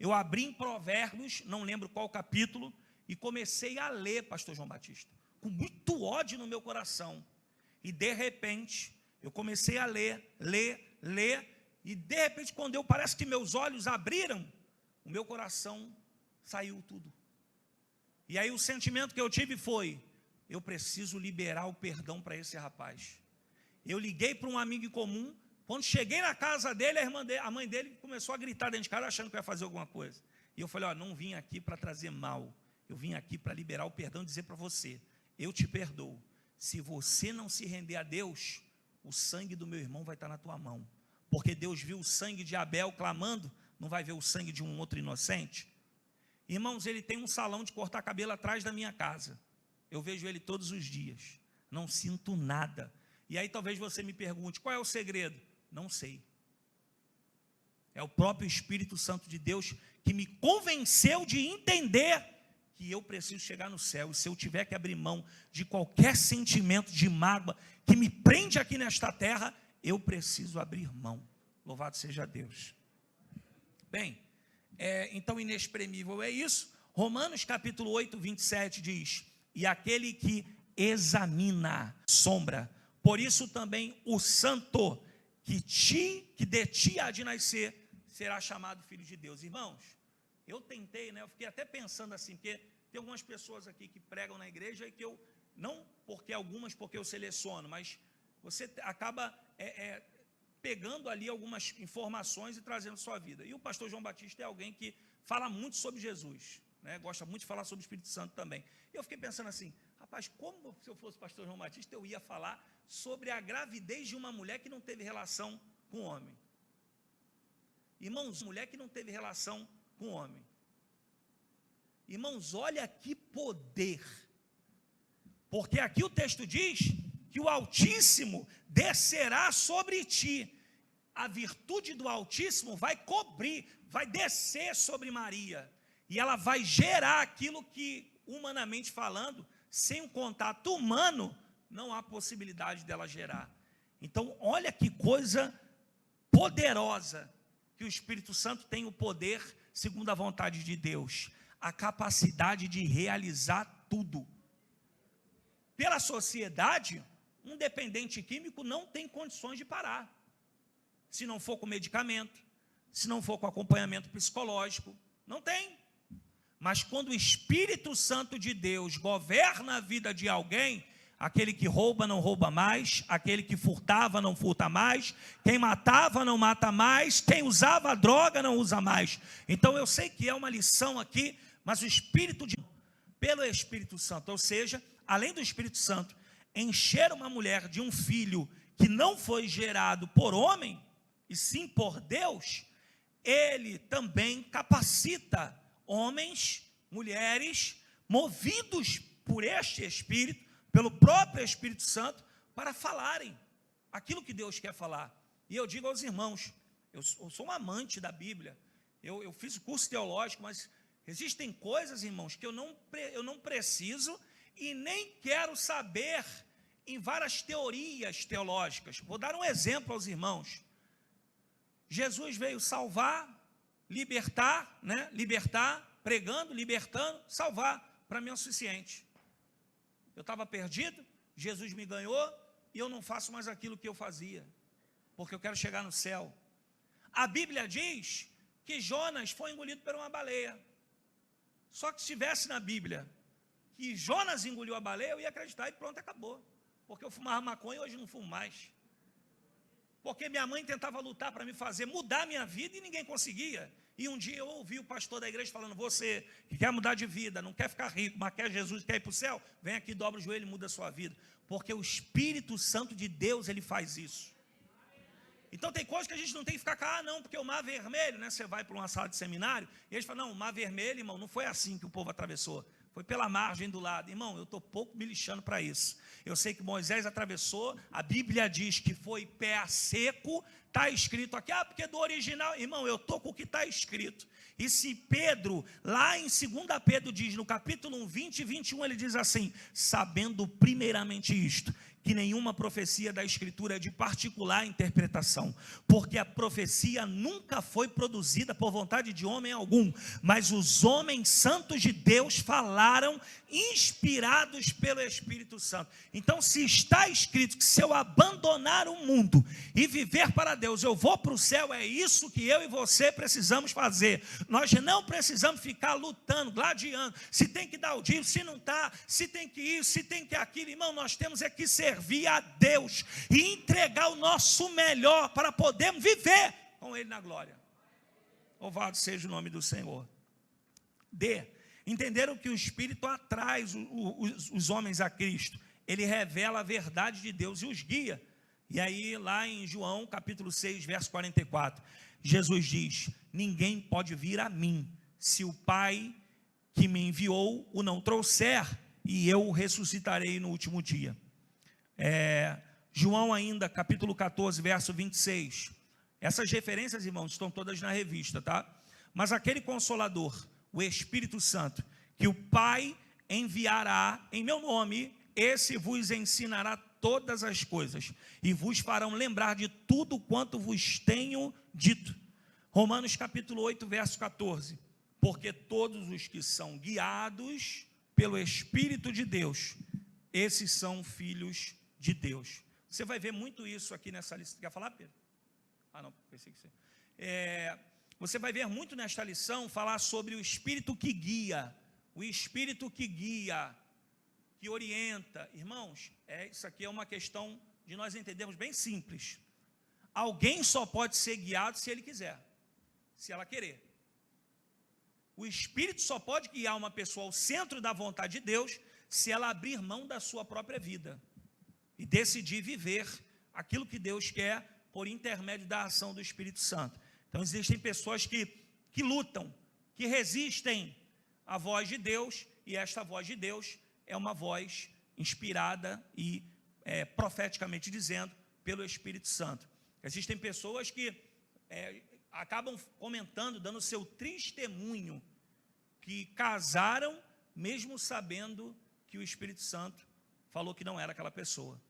Eu abri em Provérbios, não lembro qual capítulo, e comecei a ler, pastor João Batista, com muito ódio no meu coração. E de repente, eu comecei a ler, e de repente, quando parece que meus olhos abriram, o meu coração saiu tudo. E aí o sentimento que eu tive foi: eu preciso liberar o perdão para esse rapaz. Eu liguei para um amigo em comum, Quando cheguei na casa dele, a mãe dele começou a gritar dentro de casa, achando que eu ia fazer alguma coisa. E eu falei, não vim aqui para trazer mal, eu vim aqui para liberar o perdão e dizer para você, eu te perdoo. Se você não se render a Deus, o sangue do meu irmão vai estar na tua mão. Porque Deus viu o sangue de Abel clamando, não vai ver o sangue de um outro inocente? Irmãos, ele tem um salão de cortar cabelo atrás da minha casa. Eu vejo ele todos os dias. Não sinto nada. E aí talvez você me pergunte, qual é o segredo? Não sei. É o próprio Espírito Santo de Deus que me convenceu de entender que eu preciso chegar no céu. E se eu tiver que abrir mão de qualquer sentimento de mágoa que me prende aqui nesta terra, eu preciso abrir mão. Louvado seja Deus. Bem, então inexprimível é isso. Romanos capítulo 8, 27 diz, e aquele que examina sombra, por isso também o santo que de ti há de nascer, será chamado filho de Deus. Irmãos, eu tentei, eu fiquei até pensando assim, porque tem algumas pessoas aqui que pregam na igreja e que eu, não porque eu seleciono, mas você acaba pegando ali algumas informações e trazendo sua vida. E o pastor João Batista é alguém que fala muito sobre Jesus, gosta muito de falar sobre o Espírito Santo também. E eu fiquei pensando assim, rapaz, como se eu fosse pastor João Batista, eu ia falar sobre a gravidez de uma mulher que não teve relação com o homem. Irmãos, mulher que não teve relação com o homem. Irmãos, olha que poder. Porque aqui o texto diz que o Altíssimo descerá sobre ti. A virtude do Altíssimo vai cobrir, vai descer sobre Maria. E ela vai gerar aquilo que, humanamente falando, sem um contato humano, não há possibilidade dela gerar. Então, olha que coisa poderosa, que o Espírito Santo tem o poder, segundo a vontade de Deus, a capacidade de realizar tudo. Pela sociedade, um dependente químico não tem condições de parar, se não for com medicamento, se não for com acompanhamento psicológico, não tem. Mas quando o Espírito Santo de Deus governa a vida de alguém, aquele que rouba não rouba mais, aquele que furtava não furta mais, quem matava não mata mais, quem usava droga não usa mais. Então eu sei que é uma lição aqui, mas o Espírito de Deus, pelo Espírito Santo, ou seja, além do Espírito Santo, encher uma mulher de um filho que não foi gerado por homem, e sim por Deus, ele também capacita homens, mulheres, movidos por este Espírito, pelo próprio Espírito Santo, para falarem aquilo que Deus quer falar. E eu digo aos irmãos, eu sou um amante da Bíblia, eu fiz o curso teológico, mas existem coisas, irmãos, que eu não preciso e nem quero saber em várias teorias teológicas. Vou dar um exemplo aos irmãos. Jesus veio salvar, libertar, pregando, libertando, salvar. Para mim é o suficiente. Eu estava perdido, Jesus me ganhou e eu não faço mais aquilo que eu fazia, porque eu quero chegar no céu. A Bíblia diz que Jonas foi engolido por uma baleia. Só que se estivesse na Bíblia que Jonas engoliu a baleia, eu ia acreditar e pronto, acabou. Porque eu fumava maconha e hoje não fumo mais. Porque minha mãe tentava lutar para me fazer mudar a minha vida e ninguém conseguia. E um dia eu ouvi o pastor da igreja falando, você que quer mudar de vida, não quer ficar rico, mas quer Jesus, quer ir para o céu, vem aqui, dobra o joelho e muda a sua vida. Porque o Espírito Santo de Deus, ele faz isso. Então tem coisas que a gente não tem que ficar, não, porque o mar vermelho, você vai para uma sala de seminário, e eles falam, não, o mar vermelho, irmão, não foi assim que o povo atravessou. Foi pela margem do lado. Irmão, eu estou pouco me lixando para isso. Eu sei que Moisés atravessou, a Bíblia diz que foi pé a seco, está escrito aqui, porque do original, irmão, eu estou com o que está escrito. E se Pedro, lá em 2 Pedro diz, no capítulo 1, 20 e 21, ele diz assim, sabendo primeiramente isto, que nenhuma profecia da Escritura é de particular interpretação, porque a profecia nunca foi produzida por vontade de homem algum, mas os homens santos de Deus falaram inspirados pelo Espírito Santo. Então, se está escrito que se eu abandonar o mundo e viver para Deus, eu vou para o céu, é isso que eu e você precisamos fazer. Nós não precisamos ficar lutando, gladiando, se tem que dar o dízimo, se não está, se tem que isso, se tem que aquilo. Irmão, nós temos é que servir servir a Deus e entregar o nosso melhor para podermos viver com Ele na glória. Louvado seja o nome do Senhor. D. Entenderam que o Espírito atrai os homens a Cristo. Ele revela a verdade de Deus e os guia. E aí lá em João capítulo 6, verso 44, Jesus diz: ninguém pode vir a mim, se o Pai que me enviou o não trouxer, e eu o ressuscitarei no último dia. João ainda, capítulo 14, verso 26. Essas referências, irmãos, estão todas na revista, tá? Mas aquele Consolador, o Espírito Santo, que o Pai enviará em meu nome, esse vos ensinará todas as coisas, e vos farão lembrar de tudo quanto vos tenho dito. Romanos capítulo 8, verso 14. Porque todos os que são guiados pelo Espírito de Deus, esses são filhos de Deus. Você vai ver muito isso aqui nessa lição. Quer falar, Pedro? Ah, não, pensei que você... Você vai ver muito nesta lição falar sobre o Espírito que guia, o Espírito que guia, que orienta. Irmãos, isso aqui é uma questão de nós entendermos bem simples. Alguém só pode ser guiado se ele quiser, se ela querer. O Espírito só pode guiar uma pessoa ao centro da vontade de Deus se ela abrir mão da sua própria vida e decidir viver aquilo que Deus quer por intermédio da ação do Espírito Santo. Então existem pessoas que lutam, que resistem à voz de Deus, e esta voz de Deus é uma voz inspirada e profeticamente dizendo pelo Espírito Santo. Existem pessoas que acabam comentando, dando seu testemunho, que casaram mesmo sabendo que o Espírito Santo falou que não era aquela pessoa,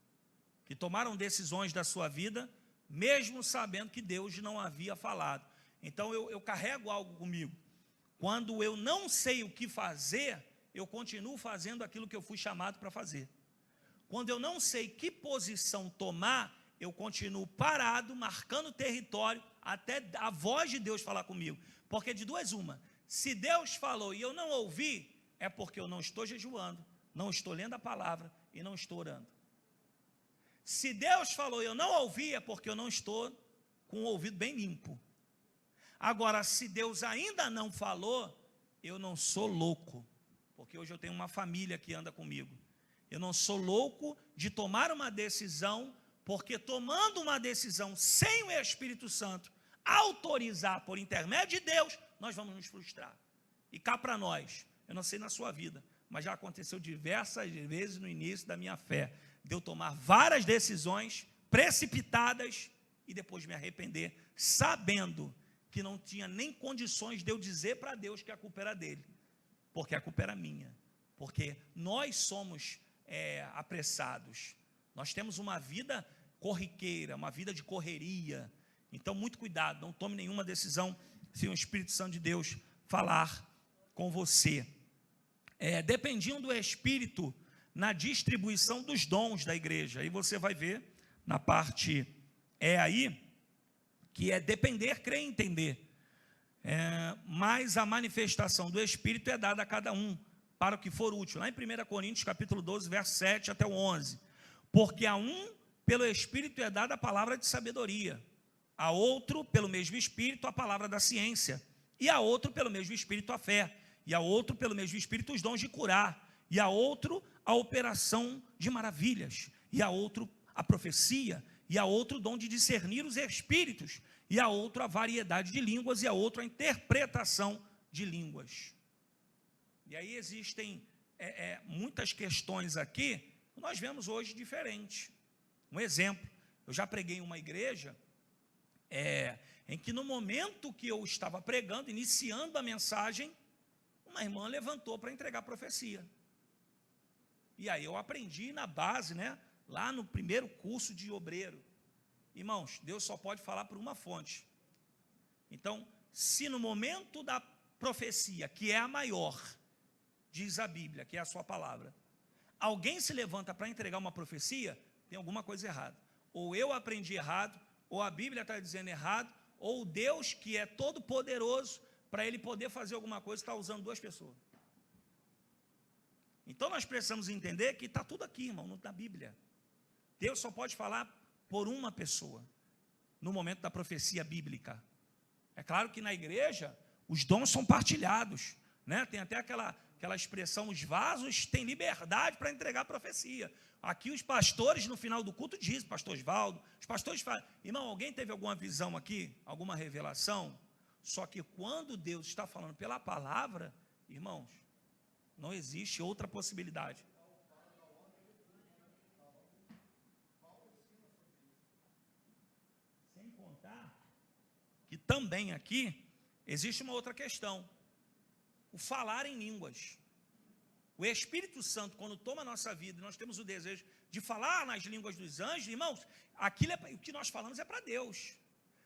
que tomaram decisões da sua vida mesmo sabendo que Deus não havia falado. Então eu carrego algo comigo. Quando eu não sei o que fazer, eu continuo fazendo aquilo que eu fui chamado para fazer. Quando eu não sei que posição tomar, eu continuo parado, marcando território, até a voz de Deus falar comigo. Porque de duas uma, se Deus falou e eu não ouvi, é porque eu não estou jejuando, não estou lendo a palavra e não estou orando. Se Deus falou e eu não ouvi, é porque eu não estou com o ouvido bem limpo. Agora, se Deus ainda não falou, eu não sou louco, porque hoje eu tenho uma família que anda comigo. Eu não sou louco de tomar uma decisão, porque tomando uma decisão sem o Espírito Santo autorizar por intermédio de Deus, nós vamos nos frustrar. E cá para nós, eu não sei na sua vida, mas já aconteceu diversas vezes no início da minha fé, de eu tomar várias decisões precipitadas e depois me arrepender, sabendo que não tinha nem condições de eu dizer para Deus que a culpa era dele, porque a culpa era minha, porque nós somos apressados, nós temos uma vida corriqueira, uma vida de correria. Então muito cuidado, não tome nenhuma decisão sem o Espírito Santo de Deus falar com você. Dependiam do Espírito na distribuição dos dons da igreja. Aí você vai ver na parte aí, que é depender, crer e entender. Mas a manifestação do Espírito é dada a cada um, para o que for útil. Lá em 1 Coríntios, capítulo 12, verso 7 até o 11. Porque a um, pelo Espírito, é dada a palavra de sabedoria, a outro, pelo mesmo Espírito, a palavra da ciência, e a outro, pelo mesmo Espírito, a fé, e a outro, pelo mesmo Espírito, os dons de curar, e a outro, a operação de maravilhas, e a outro, a profecia, e a outro, o dom de discernir os espíritos, e a outro, a variedade de línguas, e a outro, a interpretação de línguas. E aí existem muitas questões aqui, que nós vemos hoje diferentes. Um exemplo, eu já preguei em uma igreja, em que no momento que eu estava pregando, iniciando a mensagem, uma irmã levantou para entregar a profecia. E aí eu aprendi na base, lá no primeiro curso de obreiro. Irmãos, Deus só pode falar por uma fonte. Então, se no momento da profecia, que é a maior, diz a Bíblia, que é a sua palavra, alguém se levanta para entregar uma profecia, tem alguma coisa errada. Ou eu aprendi errado, ou a Bíblia está dizendo errado, ou Deus, que é todo poderoso, para Ele poder fazer alguma coisa, está usando duas pessoas. Então nós precisamos entender que está tudo aqui, irmão, na Bíblia. Deus só pode falar por uma pessoa, no momento da profecia bíblica. É claro que na igreja, os dons são partilhados, né? Tem até aquela expressão, os vasos têm liberdade para entregar a profecia. Aqui os pastores, no final do culto, dizem, pastor Osvaldo, os pastores falam, irmão, alguém teve alguma visão aqui? Alguma revelação? Só que quando Deus está falando pela palavra, irmãos, não existe outra possibilidade. Sem contar que também aqui existe uma outra questão. O falar em línguas. O Espírito Santo, quando toma a nossa vida, nós temos o desejo de falar nas línguas dos anjos, irmãos, o que nós falamos é para Deus.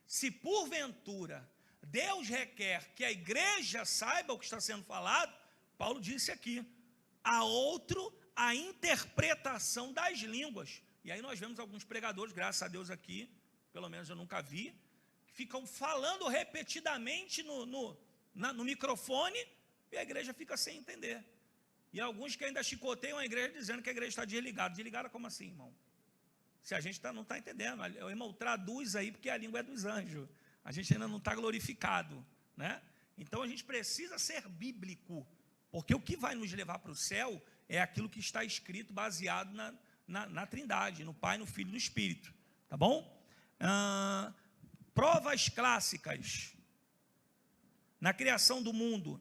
Se porventura Deus requer que a igreja saiba o que está sendo falado, Paulo disse aqui, a outro a interpretação das línguas. E aí nós vemos alguns pregadores, graças a Deus aqui, pelo menos eu nunca vi, que ficam falando repetidamente no microfone e a igreja fica sem entender. E alguns que ainda chicoteiam a igreja dizendo que a igreja está desligada. Desligada como assim, irmão? Se a gente não está entendendo, o irmão traduz aí porque a língua é dos anjos. A gente ainda não está glorificado, né? Então a gente precisa ser bíblico, porque o que vai nos levar para o céu é aquilo que está escrito, baseado na Trindade, no Pai, no Filho e no Espírito, tá bom? Provas clássicas. Na criação do mundo,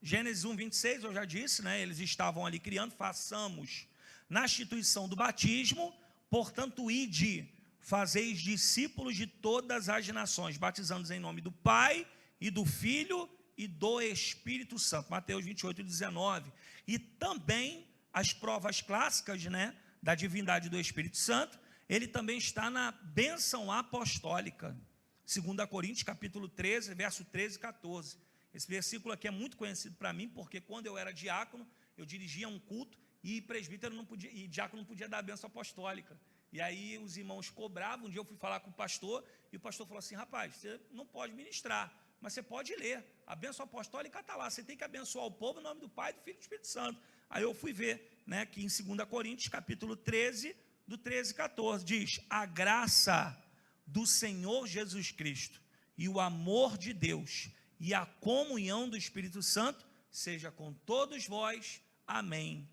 Gênesis 1, 26, eu já disse, né? Eles estavam ali criando, façamos na instituição do batismo, portanto, ide, fazeis discípulos de todas as nações, batizando-os em nome do Pai, e do Filho, e do Espírito Santo, Mateus 28, 19, e também as provas clássicas, né, da divindade do Espírito Santo, ele também está na bênção apostólica, 2 Coríntios, capítulo 13, verso 13 e 14, esse versículo aqui é muito conhecido para mim, porque quando eu era diácono, eu dirigia um culto, e presbítero não podia, e diácono não podia dar a bênção apostólica, e aí os irmãos cobravam. Um dia eu fui falar com o pastor, e o pastor falou assim, rapaz, você não pode ministrar, mas você pode ler, a bênção apostólica está lá, você tem que abençoar o povo em nome do Pai, do Filho e do Espírito Santo. Aí eu fui ver, né, que em 2 Coríntios, capítulo 13, do 13 e 14, diz, a graça do Senhor Jesus Cristo, e o amor de Deus, e a comunhão do Espírito Santo, seja com todos vós, amém.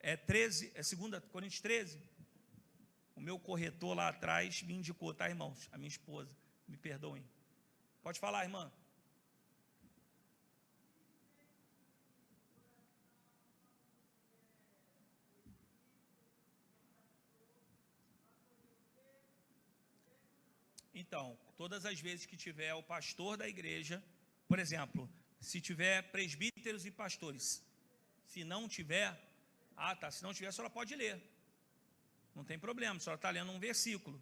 É 2 Coríntios 13, o meu corretor lá atrás me indicou, tá, irmãos? A minha esposa, me perdoem. Pode falar, irmã. Então, todas as vezes que tiver o pastor da igreja, por exemplo, se tiver presbíteros e pastores, se não tiver, se não tiver, a senhora pode ler, não tem problema, a senhora está lendo um versículo,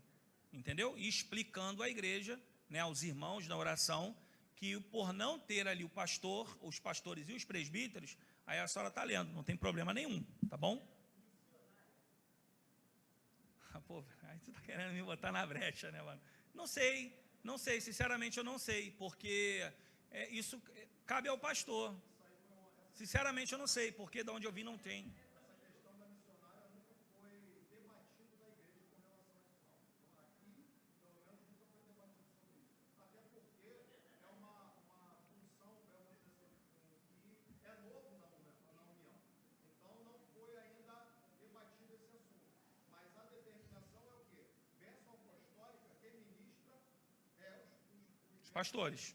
entendeu? E explicando à igreja, né, aos irmãos na oração, que por não ter ali o pastor, os pastores e os presbíteros, aí a senhora está lendo, não tem problema nenhum, tá bom? Pô, aí tu está querendo me botar na brecha, né, mano? Não sei, sinceramente eu não sei, porque isso cabe ao pastor. Sinceramente eu não sei, porque de onde eu vim não tem. Essa questão da missionária nunca foi debatida na igreja com relação a isso, não. Aqui, pelo menos, nunca foi debatido sobre isso. Até porque é uma função, vamos dizer assim, que é novo na União. Então, não foi ainda debatido esse assunto. Mas a determinação é o quê? Bênção apostólica, quem ministra é os Pastores.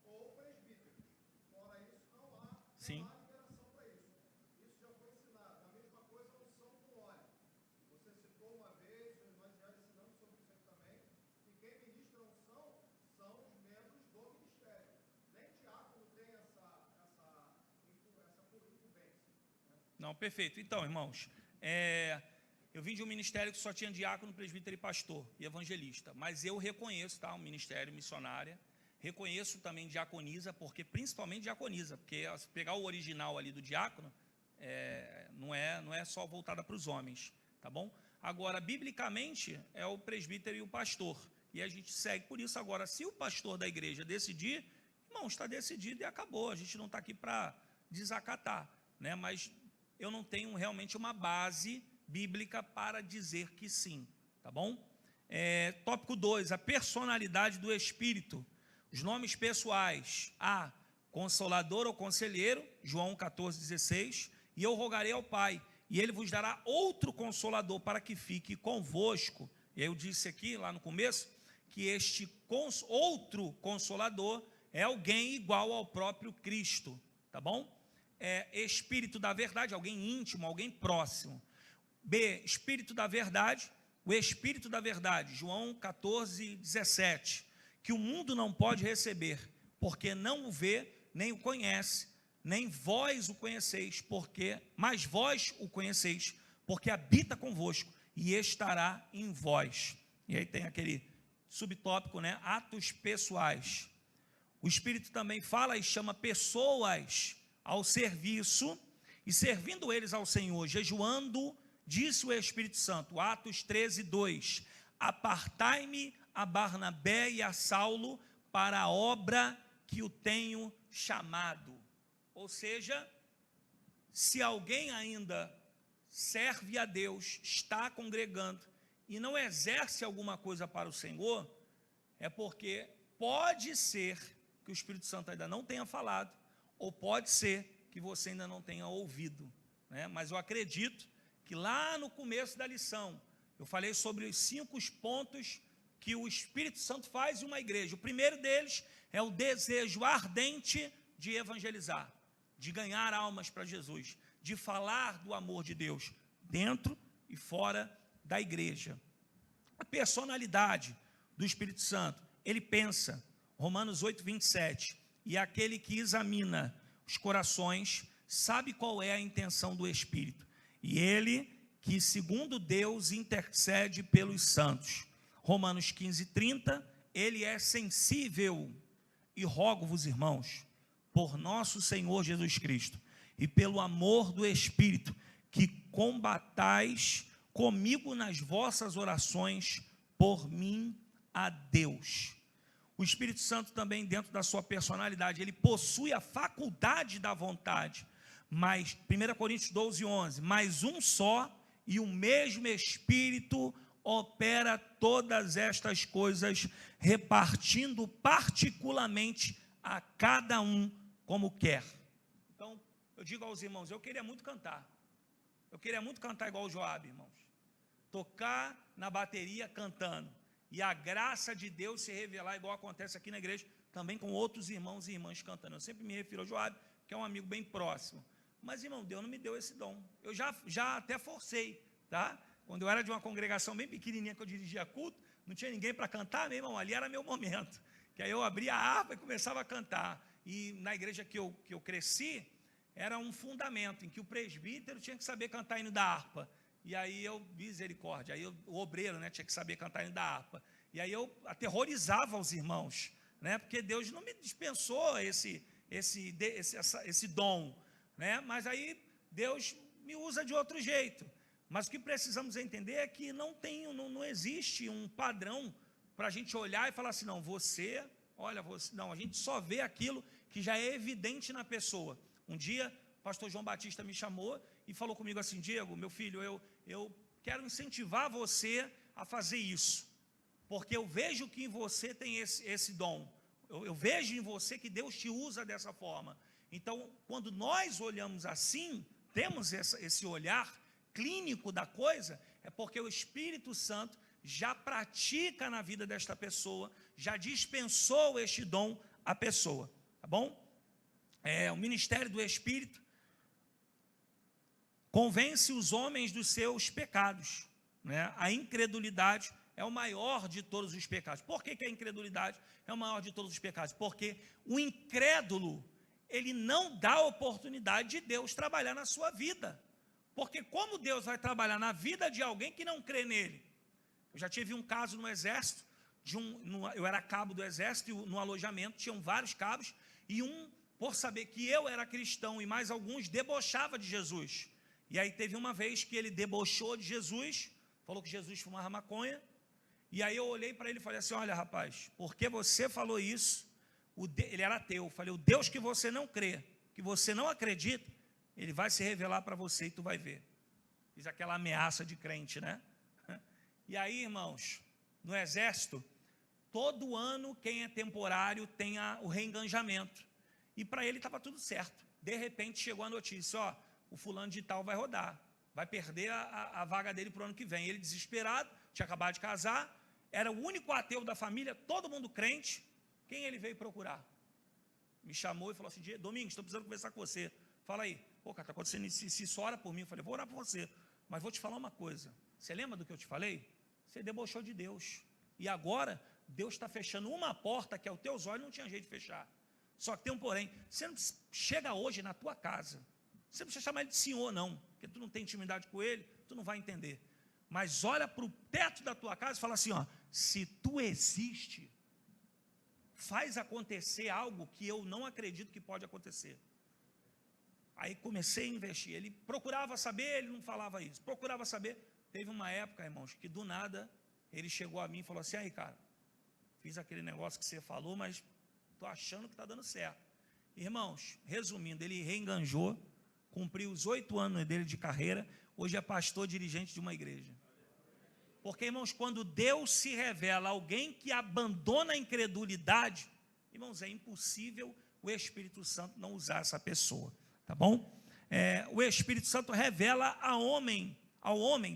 Ou presbíteros. Fora isso, não há. Sim. Liberação para isso. Isso já foi ensinado. A mesma coisa a unção com óleo. Você citou uma vez, nós já ensinamos sobre isso aqui também, que quem ministra a unção são os membros do ministério. Nem diácono tem essa incumbência. Não, perfeito. Então, irmãos, eu vim de um ministério que só tinha diácono, presbítero e pastor e evangelista, mas eu reconheço, tá, um ministério missionária, reconheço também diaconisa, porque principalmente diaconisa, porque se pegar o original ali do diácono, não é só voltada para os homens, tá bom? Agora, biblicamente, é o presbítero e o pastor, e a gente segue por isso. Agora, se o pastor da igreja decidir, irmão, está decidido e acabou, a gente não está aqui para desacatar, né? Mas eu não tenho realmente uma base bíblica para dizer que sim, tá bom? Tópico 2, a personalidade do Espírito. Os nomes pessoais: A, Consolador ou Conselheiro, João 14,16, e eu rogarei ao Pai, e Ele vos dará outro Consolador para que fique convosco. E aí eu disse aqui, lá no começo, que este outro Consolador é alguém igual ao próprio Cristo, tá bom? Espírito da verdade, alguém íntimo, alguém próximo. B, Espírito da verdade. O Espírito da verdade, João 14,17, que o mundo não pode receber, porque não o vê, nem o conhece, nem vós o conheceis, mas vós o conheceis, porque habita convosco e estará em vós. E aí tem aquele subtópico, né? Atos pessoais. O Espírito também fala e chama pessoas ao serviço, e servindo eles ao Senhor, jejuando, disse o Espírito Santo, Atos 13:2, apartai-me a Barnabé e a Saulo para a obra que o tenho chamado. Ou seja, se alguém ainda serve a Deus, está congregando e não exerce alguma coisa para o Senhor, é porque pode ser que o Espírito Santo ainda não tenha falado, ou pode ser que você ainda não tenha ouvido, né? Mas eu acredito que lá no começo da lição, eu falei sobre os 5 pontos que o Espírito Santo faz em uma igreja. O primeiro deles é o desejo ardente de evangelizar, de ganhar almas para Jesus, de falar do amor de Deus, dentro e fora da igreja. A personalidade do Espírito Santo, ele pensa, Romanos 8:27, e aquele que examina os corações, sabe qual é a intenção do Espírito, e ele que segundo Deus intercede pelos santos. Romanos 15:30, ele é sensível, e rogo-vos, irmãos, por nosso Senhor Jesus Cristo, e pelo amor do Espírito, que combatais comigo nas vossas orações por mim a Deus. O Espírito Santo também, dentro da sua personalidade, ele possui a faculdade da vontade, mas, 1 Coríntios 12:11, mas um só e o mesmo Espírito opera todas estas coisas, repartindo particularmente a cada um como quer. Então, eu digo aos irmãos, eu queria muito cantar igual o Joabe, irmãos, tocar na bateria cantando, e a graça de Deus se revelar, igual acontece aqui na igreja, também com outros irmãos e irmãs cantando. Eu sempre me refiro ao Joabe, que é um amigo bem próximo, mas, irmão, Deus não me deu esse dom. Eu já até forcei, tá? Quando eu era de uma congregação bem pequenininha, que eu dirigia culto, não tinha ninguém para cantar, meu irmão, ali era meu momento, que aí eu abria a harpa e começava a cantar. E na igreja que eu cresci, era um fundamento, em que o presbítero tinha que saber cantar hino da harpa, e aí misericórdia, aí o obreiro, né, tinha que saber cantar hino da harpa, e aí eu aterrorizava os irmãos, né, porque Deus não me dispensou esse dom, né, mas aí Deus me usa de outro jeito. Mas o que precisamos entender é que não existe um padrão para a gente olhar e falar assim, não, a gente só vê aquilo que já é evidente na pessoa. Um dia, o pastor João Batista me chamou e falou comigo assim, Diego, meu filho, eu quero incentivar você a fazer isso, porque eu vejo que em você tem esse dom, eu vejo em você que Deus te usa dessa forma. Então, quando nós olhamos assim, temos esse olhar clínico da coisa, é porque o Espírito Santo já pratica na vida desta pessoa, já dispensou este dom à pessoa, tá bom? O ministério do Espírito convence os homens dos seus pecados, né? A incredulidade é o maior de todos os pecados. Por que a incredulidade é o maior de todos os pecados? Porque o incrédulo, ele não dá oportunidade de Deus trabalhar na sua vida. Porque como Deus vai trabalhar na vida de alguém que não crê nele? Eu já tive um caso no exército, eu era cabo do exército, e no alojamento tinham vários cabos, e por saber que eu era cristão e mais alguns, debochava de Jesus. E aí teve uma vez que ele debochou de Jesus, falou que Jesus fumava maconha, e aí eu olhei para ele e falei assim, olha rapaz, porque você falou isso, ele era ateu, eu falei, o Deus que você não crê, que você não acredita, ele vai se revelar para você e tu vai ver. Fiz aquela ameaça de crente, né? E aí, irmãos, no exército, todo ano quem é temporário tem o reenganjamento. E para ele estava tudo certo. De repente chegou a notícia, ó, o fulano de tal vai rodar, vai perder a vaga dele para o ano que vem. Ele desesperado, tinha acabado de casar, era o único ateu da família, todo mundo crente. Quem ele veio procurar? Me chamou e falou assim, Domingos, estou precisando conversar com você. Fala aí. Pô, cara, está acontecendo isso, se ora por mim. Eu falei, vou orar por você, mas vou te falar uma coisa. Você lembra do que eu te falei? Você debochou de Deus. E agora, Deus está fechando uma porta que aos teus olhos não tinha jeito de fechar. Só que tem um porém. Você não chega hoje na tua casa. Você não precisa chamar ele de senhor, não. Porque tu não tem intimidade com ele, tu não vai entender. Mas olha para o teto da tua casa e fala assim, ó, se tu existe, faz acontecer algo que eu não acredito que pode acontecer. Aí comecei a investir. Ele procurava saber, ele não falava isso. Procurava saber. Teve uma época, irmãos, que do nada ele chegou a mim e falou assim, aí cara, fiz aquele negócio que você falou, mas estou achando que está dando certo. Irmãos, resumindo, ele reenganjou, cumpriu os 8 anos dele de carreira, hoje é pastor dirigente de uma igreja. Porque, irmãos, quando Deus se revela a alguém que abandona a incredulidade, irmãos, é impossível o Espírito Santo não usar essa pessoa, tá bom? O Espírito Santo revela ao homem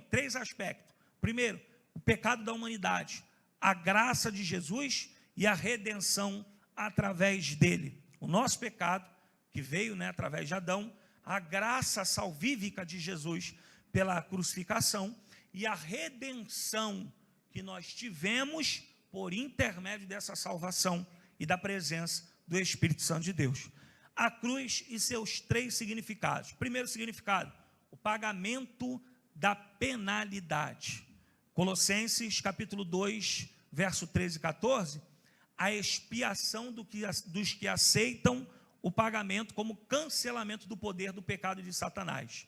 3 aspectos. Primeiro, o pecado da humanidade, a graça de Jesus e a redenção através dele. O nosso pecado, que veio, né, através de Adão, a graça salvífica de Jesus pela crucificação e a redenção que nós tivemos por intermédio dessa salvação e da presença do Espírito Santo de Deus. A cruz e seus 3 significados. Primeiro significado, o pagamento da penalidade. Colossenses capítulo 2, verso 13 e 14, a expiação dos que aceitam o pagamento como cancelamento do poder do pecado de Satanás.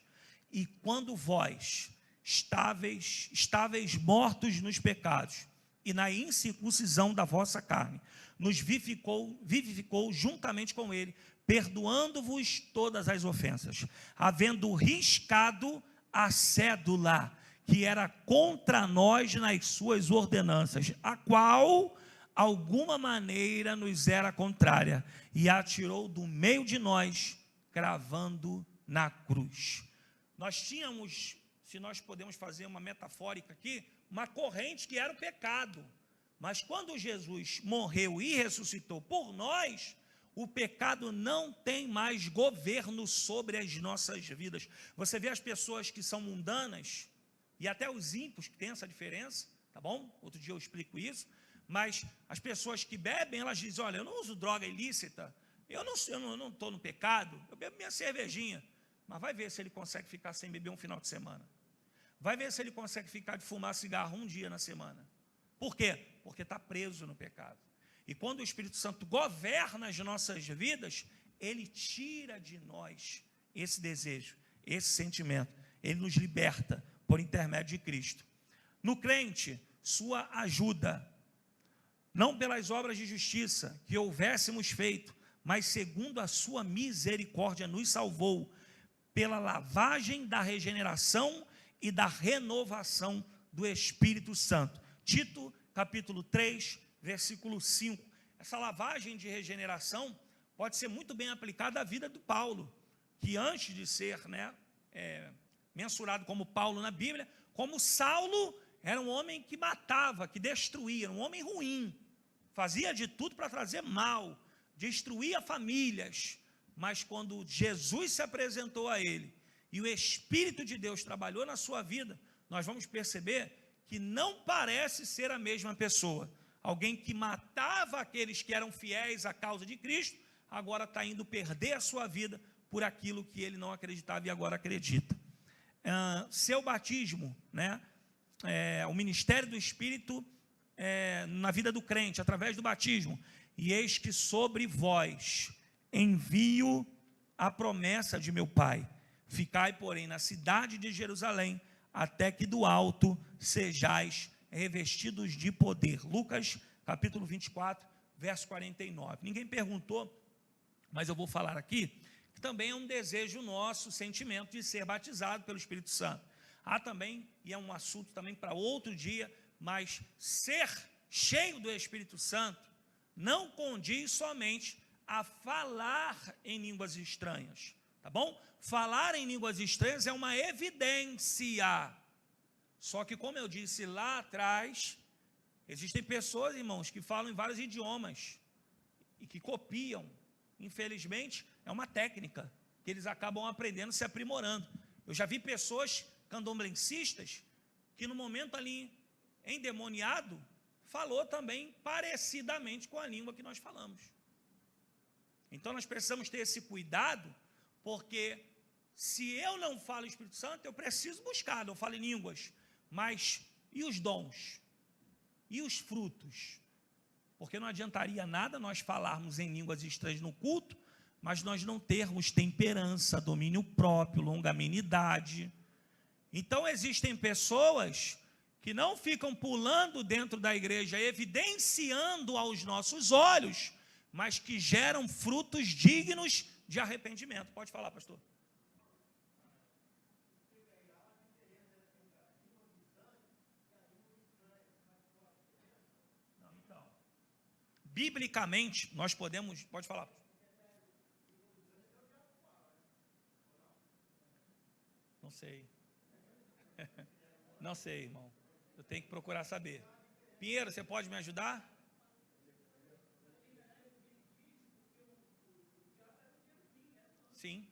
E quando vós, estáveis mortos nos pecados e na incircuncisão da vossa carne, nos vivificou juntamente com ele, perdoando-vos todas as ofensas, havendo riscado a cédula que era contra nós nas suas ordenanças, a qual alguma maneira nos era contrária, e a tirou do meio de nós, cravando na cruz. Nós tínhamos, se nós podemos fazer uma metafórica aqui, uma corrente que era o pecado, mas quando Jesus morreu e ressuscitou por nós, o pecado não tem mais governo sobre as nossas vidas. Você vê as pessoas que são mundanas, e até os ímpios que têm essa diferença, tá bom? Outro dia eu explico isso. Mas as pessoas que bebem, elas dizem, olha, eu não uso droga ilícita, eu não estou no pecado, eu bebo minha cervejinha. Mas vai ver se ele consegue ficar sem beber um final de semana. Vai ver se ele consegue ficar de fumar cigarro um dia na semana. Por quê? Porque está preso no pecado. E quando o Espírito Santo governa as nossas vidas, ele tira de nós esse desejo, esse sentimento. Ele nos liberta por intermédio de Cristo. No crente, sua ajuda, não pelas obras de justiça que houvéssemos feito, mas segundo a sua misericórdia nos salvou, pela lavagem da regeneração e da renovação do Espírito Santo. Tito, capítulo 3, versículo 5. Essa lavagem de regeneração pode ser muito bem aplicada à vida do Paulo, que antes de ser mensurado como Paulo na Bíblia, como Saulo, era um homem que matava, que destruía, um homem ruim, fazia de tudo para trazer mal, destruía famílias, mas quando Jesus se apresentou a ele, e o Espírito de Deus trabalhou na sua vida, nós vamos perceber que não parece ser a mesma pessoa. Alguém que matava aqueles que eram fiéis à causa de Cristo, agora está indo perder a sua vida por aquilo que ele não acreditava e agora acredita. Seu batismo, né? O ministério do Espírito na vida do crente, através do batismo. E eis que sobre vós envio a promessa de meu Pai. Ficai, porém, na cidade de Jerusalém, até que do alto sejais revestidos de poder. Lucas, capítulo 24, verso 49. Ninguém perguntou, mas eu vou falar aqui, que também é um desejo nosso, sentimento de ser batizado pelo Espírito Santo. Há também, e é um assunto também para outro dia, mas ser cheio do Espírito Santo não condiz somente a falar em línguas estranhas, tá bom? Falar em línguas estranhas é uma evidência. Só que, como eu disse lá atrás, existem pessoas, irmãos, que falam em vários idiomas e que copiam. Infelizmente, é uma técnica que eles acabam aprendendo, se aprimorando. Eu já vi pessoas candomblencistas que no momento ali endemoniado, falou também parecidamente com a língua que nós falamos. Então nós precisamos ter esse cuidado, porque se eu não falo Espírito Santo, eu preciso buscar, eu falo em línguas, mas e os dons? E os frutos? Porque não adiantaria nada nós falarmos em línguas estranhas no culto, mas nós não termos temperança, domínio próprio, longanimidade. Então existem pessoas que não ficam pulando dentro da igreja, evidenciando aos nossos olhos, mas que geram frutos dignos de arrependimento. Pode falar, pastor. Não, então, biblicamente, nós podemos... Pode falar. Não sei. Não sei, irmão. Eu tenho que procurar saber. Pinheiro, você pode me ajudar? Sim.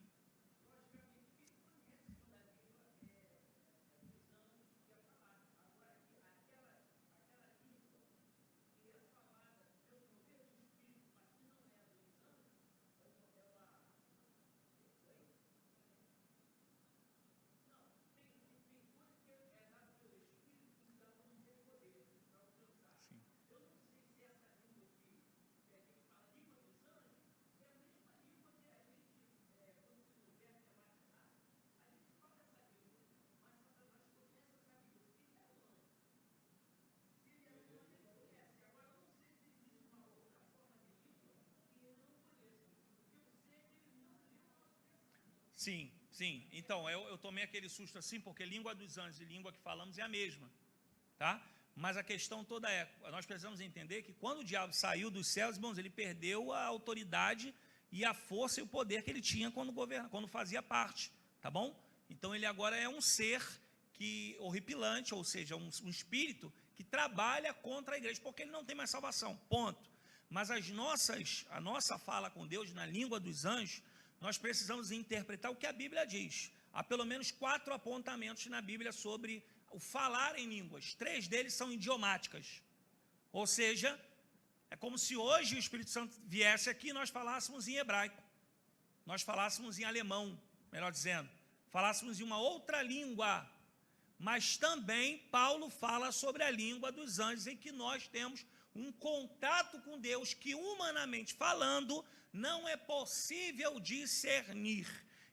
Sim, sim. Então, eu tomei aquele susto assim, porque língua dos anjos e língua que falamos é a mesma, tá? Mas a questão toda é, nós precisamos entender que quando o diabo saiu dos céus, irmãos, ele perdeu a autoridade e a força e o poder que ele tinha quando fazia parte, tá bom? Então, ele agora é um ser horripilante, ou seja, um espírito que trabalha contra a igreja, porque ele não tem mais salvação, ponto. Mas a nossa fala com Deus na língua dos anjos, nós precisamos interpretar o que a Bíblia diz. Há pelo menos 4 apontamentos na Bíblia sobre o falar em línguas. 3 deles são idiomáticas. Ou seja, é como se hoje o Espírito Santo viesse aqui e nós falássemos em hebraico. Nós falássemos em alemão, melhor dizendo. Falássemos em uma outra língua. Mas também Paulo fala sobre a língua dos anjos, em que nós temos um contato com Deus que, humanamente falando, não é possível discernir.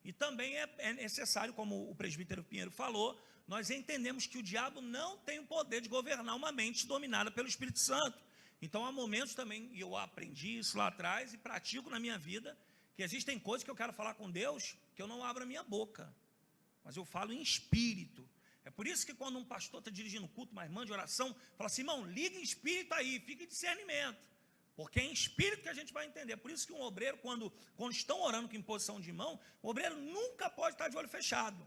E também é necessário, como o presbítero Pinheiro falou, nós entendemos que o diabo não tem o poder de governar uma mente dominada pelo Espírito Santo. Então há momentos também, e eu aprendi isso lá atrás e pratico na minha vida, que existem coisas que eu quero falar com Deus, que eu não abro a minha boca, mas eu falo em espírito. É por isso que quando um pastor está dirigindo culto, uma irmã de oração, fala assim, irmão, liga em espírito aí, fica em discernimento. Porque é em espírito que a gente vai entender. Por isso que um obreiro, quando estão orando com imposição de mão, o obreiro nunca pode estar de olho fechado.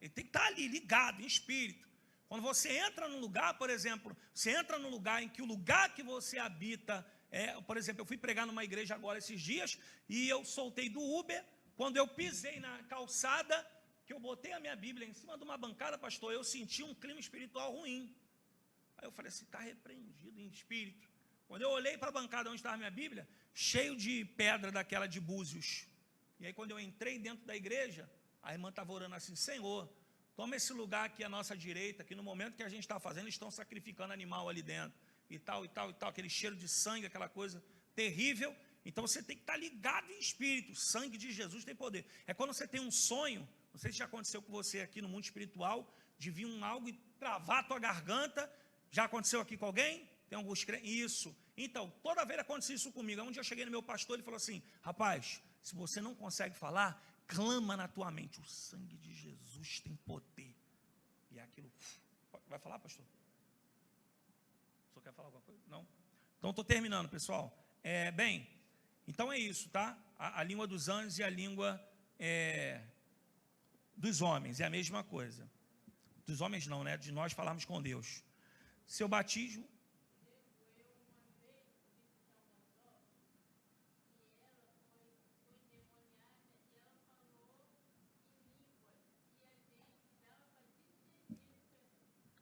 Ele tem que estar ali, ligado, em espírito. Quando você entra num lugar, por exemplo, você entra num lugar em que o lugar que você habita, por exemplo, eu fui pregar numa igreja agora esses dias, e eu soltei do Uber, quando eu pisei na calçada, que eu botei a minha Bíblia em cima de uma bancada, pastor, eu senti um clima espiritual ruim. Aí eu falei assim, está repreendido em espírito. Quando eu olhei para a bancada onde estava a minha Bíblia, cheio de pedra daquela de búzios. E aí quando eu entrei dentro da igreja, a irmã estava orando assim, Senhor, toma esse lugar aqui à nossa direita, que no momento que a gente está fazendo, eles estão sacrificando animal ali dentro. E tal, aquele cheiro de sangue, aquela coisa terrível. Então você tem que estar ligado em espírito. O sangue de Jesus tem poder. É quando você tem um sonho, não sei se já aconteceu com você aqui no mundo espiritual, de vir algo e travar a tua garganta. Já aconteceu aqui com alguém? Tem alguns crentes? Isso. Então, toda vez aconteceu isso comigo. Um dia eu cheguei no meu pastor, ele falou assim, rapaz, se você não consegue falar, clama na tua mente, o sangue de Jesus tem poder. E aquilo... Vai falar, pastor? O senhor quer falar alguma coisa? Não? Então, estou terminando, pessoal. Bem, então é isso, tá? A língua dos anjos e a língua dos homens, é a mesma coisa. Dos homens não, né? De nós falarmos com Deus. Seu batismo...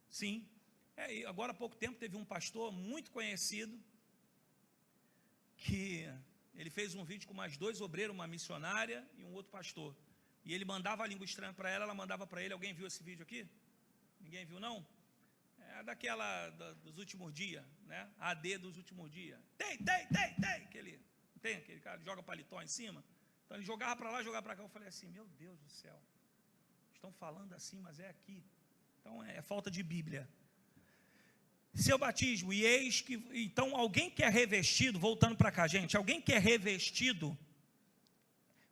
Sim. Agora há pouco tempo teve um pastor muito conhecido que ele fez um vídeo com mais 2 obreiros, uma missionária e um outro pastor. E ele mandava a língua estranha para ela mandava para ele. Alguém viu esse vídeo aqui? Ninguém viu, não? É daquela dos últimos dias, né? AD dos últimos dias. Tem. Aquele cara que joga paletó em cima. Então ele jogava para lá, jogava para cá. Eu falei assim, meu Deus do céu. Estão falando assim, mas é aqui. Então é falta de Bíblia. Seu batismo, e eis que... Então alguém que é revestido, voltando para cá, gente, alguém que é revestido,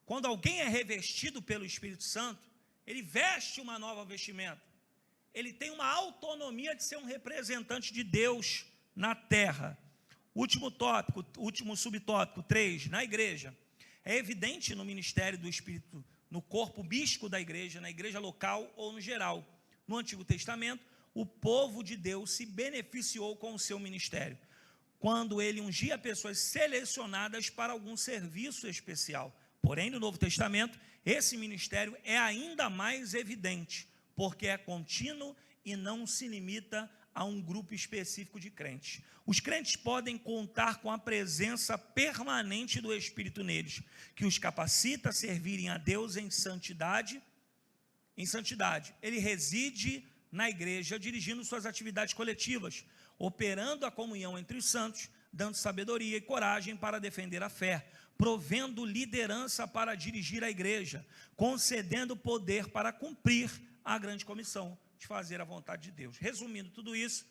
quando alguém é revestido pelo Espírito Santo, ele veste uma nova vestimenta. Ele tem uma autonomia de ser um representante de Deus na terra. Último tópico, último subtópico, 3, na igreja. É evidente no ministério do Espírito, no corpo místico da igreja, na igreja local ou no geral. No Antigo Testamento, o povo de Deus se beneficiou com o seu ministério, quando ele ungia pessoas selecionadas para algum serviço especial. Porém, no Novo Testamento, esse ministério é ainda mais evidente, porque é contínuo e não se limita a um grupo específico de crentes. Os crentes podem contar com a presença permanente do Espírito neles, que os capacita a servirem a Deus em santidade. Ele reside na igreja, dirigindo suas atividades coletivas, operando a comunhão entre os santos, dando sabedoria e coragem para defender a fé, provendo liderança para dirigir a igreja, concedendo poder para cumprir a grande comissão de fazer a vontade de Deus. Resumindo tudo isso,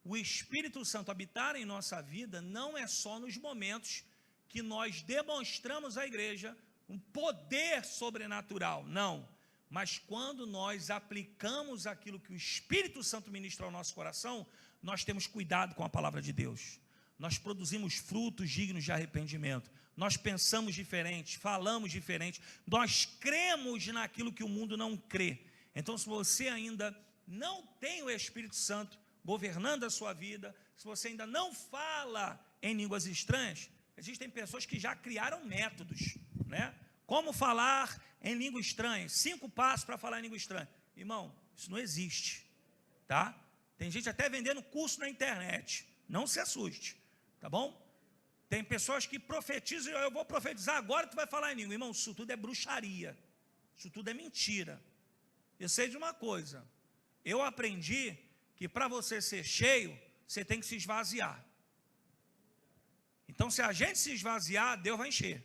o Espírito Santo habitar em nossa vida não é só nos momentos que nós demonstramos à igreja um poder sobrenatural, não. Mas quando nós aplicamos aquilo que o Espírito Santo ministra ao nosso coração, nós temos cuidado com a palavra de Deus. Nós produzimos frutos dignos de arrependimento. Nós pensamos diferente, falamos diferente. Nós cremos naquilo que o mundo não crê. Então, se você ainda não tem o Espírito Santo governando a sua vida, se você ainda não fala em línguas estranhas, existem pessoas que já criaram métodos, né? Como falar em língua estranha, 5 passos para falar em língua estranha. Irmão, isso não existe, tá? Tem gente até vendendo curso na internet, não se assuste, tá bom? Tem pessoas que profetizam, eu vou profetizar agora, tu vai falar em língua. Irmão, isso tudo é bruxaria, isso tudo é mentira. Eu sei de uma coisa, eu aprendi que para você ser cheio, você tem que se esvaziar. Então, se a gente se esvaziar, Deus vai encher.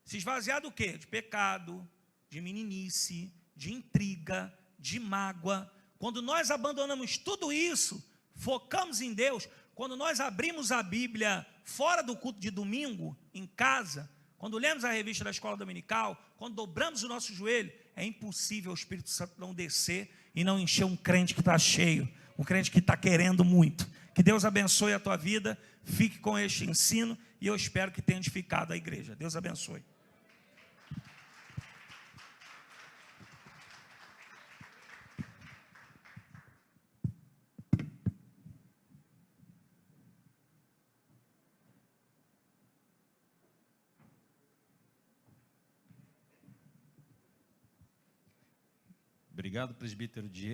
Se esvaziar do quê? De pecado, de meninice, de intriga, de mágoa. Quando nós abandonamos tudo isso, focamos em Deus, quando nós abrimos a Bíblia fora do culto de domingo, em casa, quando lemos a revista da escola dominical, quando dobramos o nosso joelho, é impossível o Espírito Santo não descer e não encher um crente que está cheio, um crente que está querendo muito. Que Deus abençoe a tua vida, fique com este ensino e eu espero que tenha edificado a igreja. Deus abençoe. Obrigado, presbítero Diego.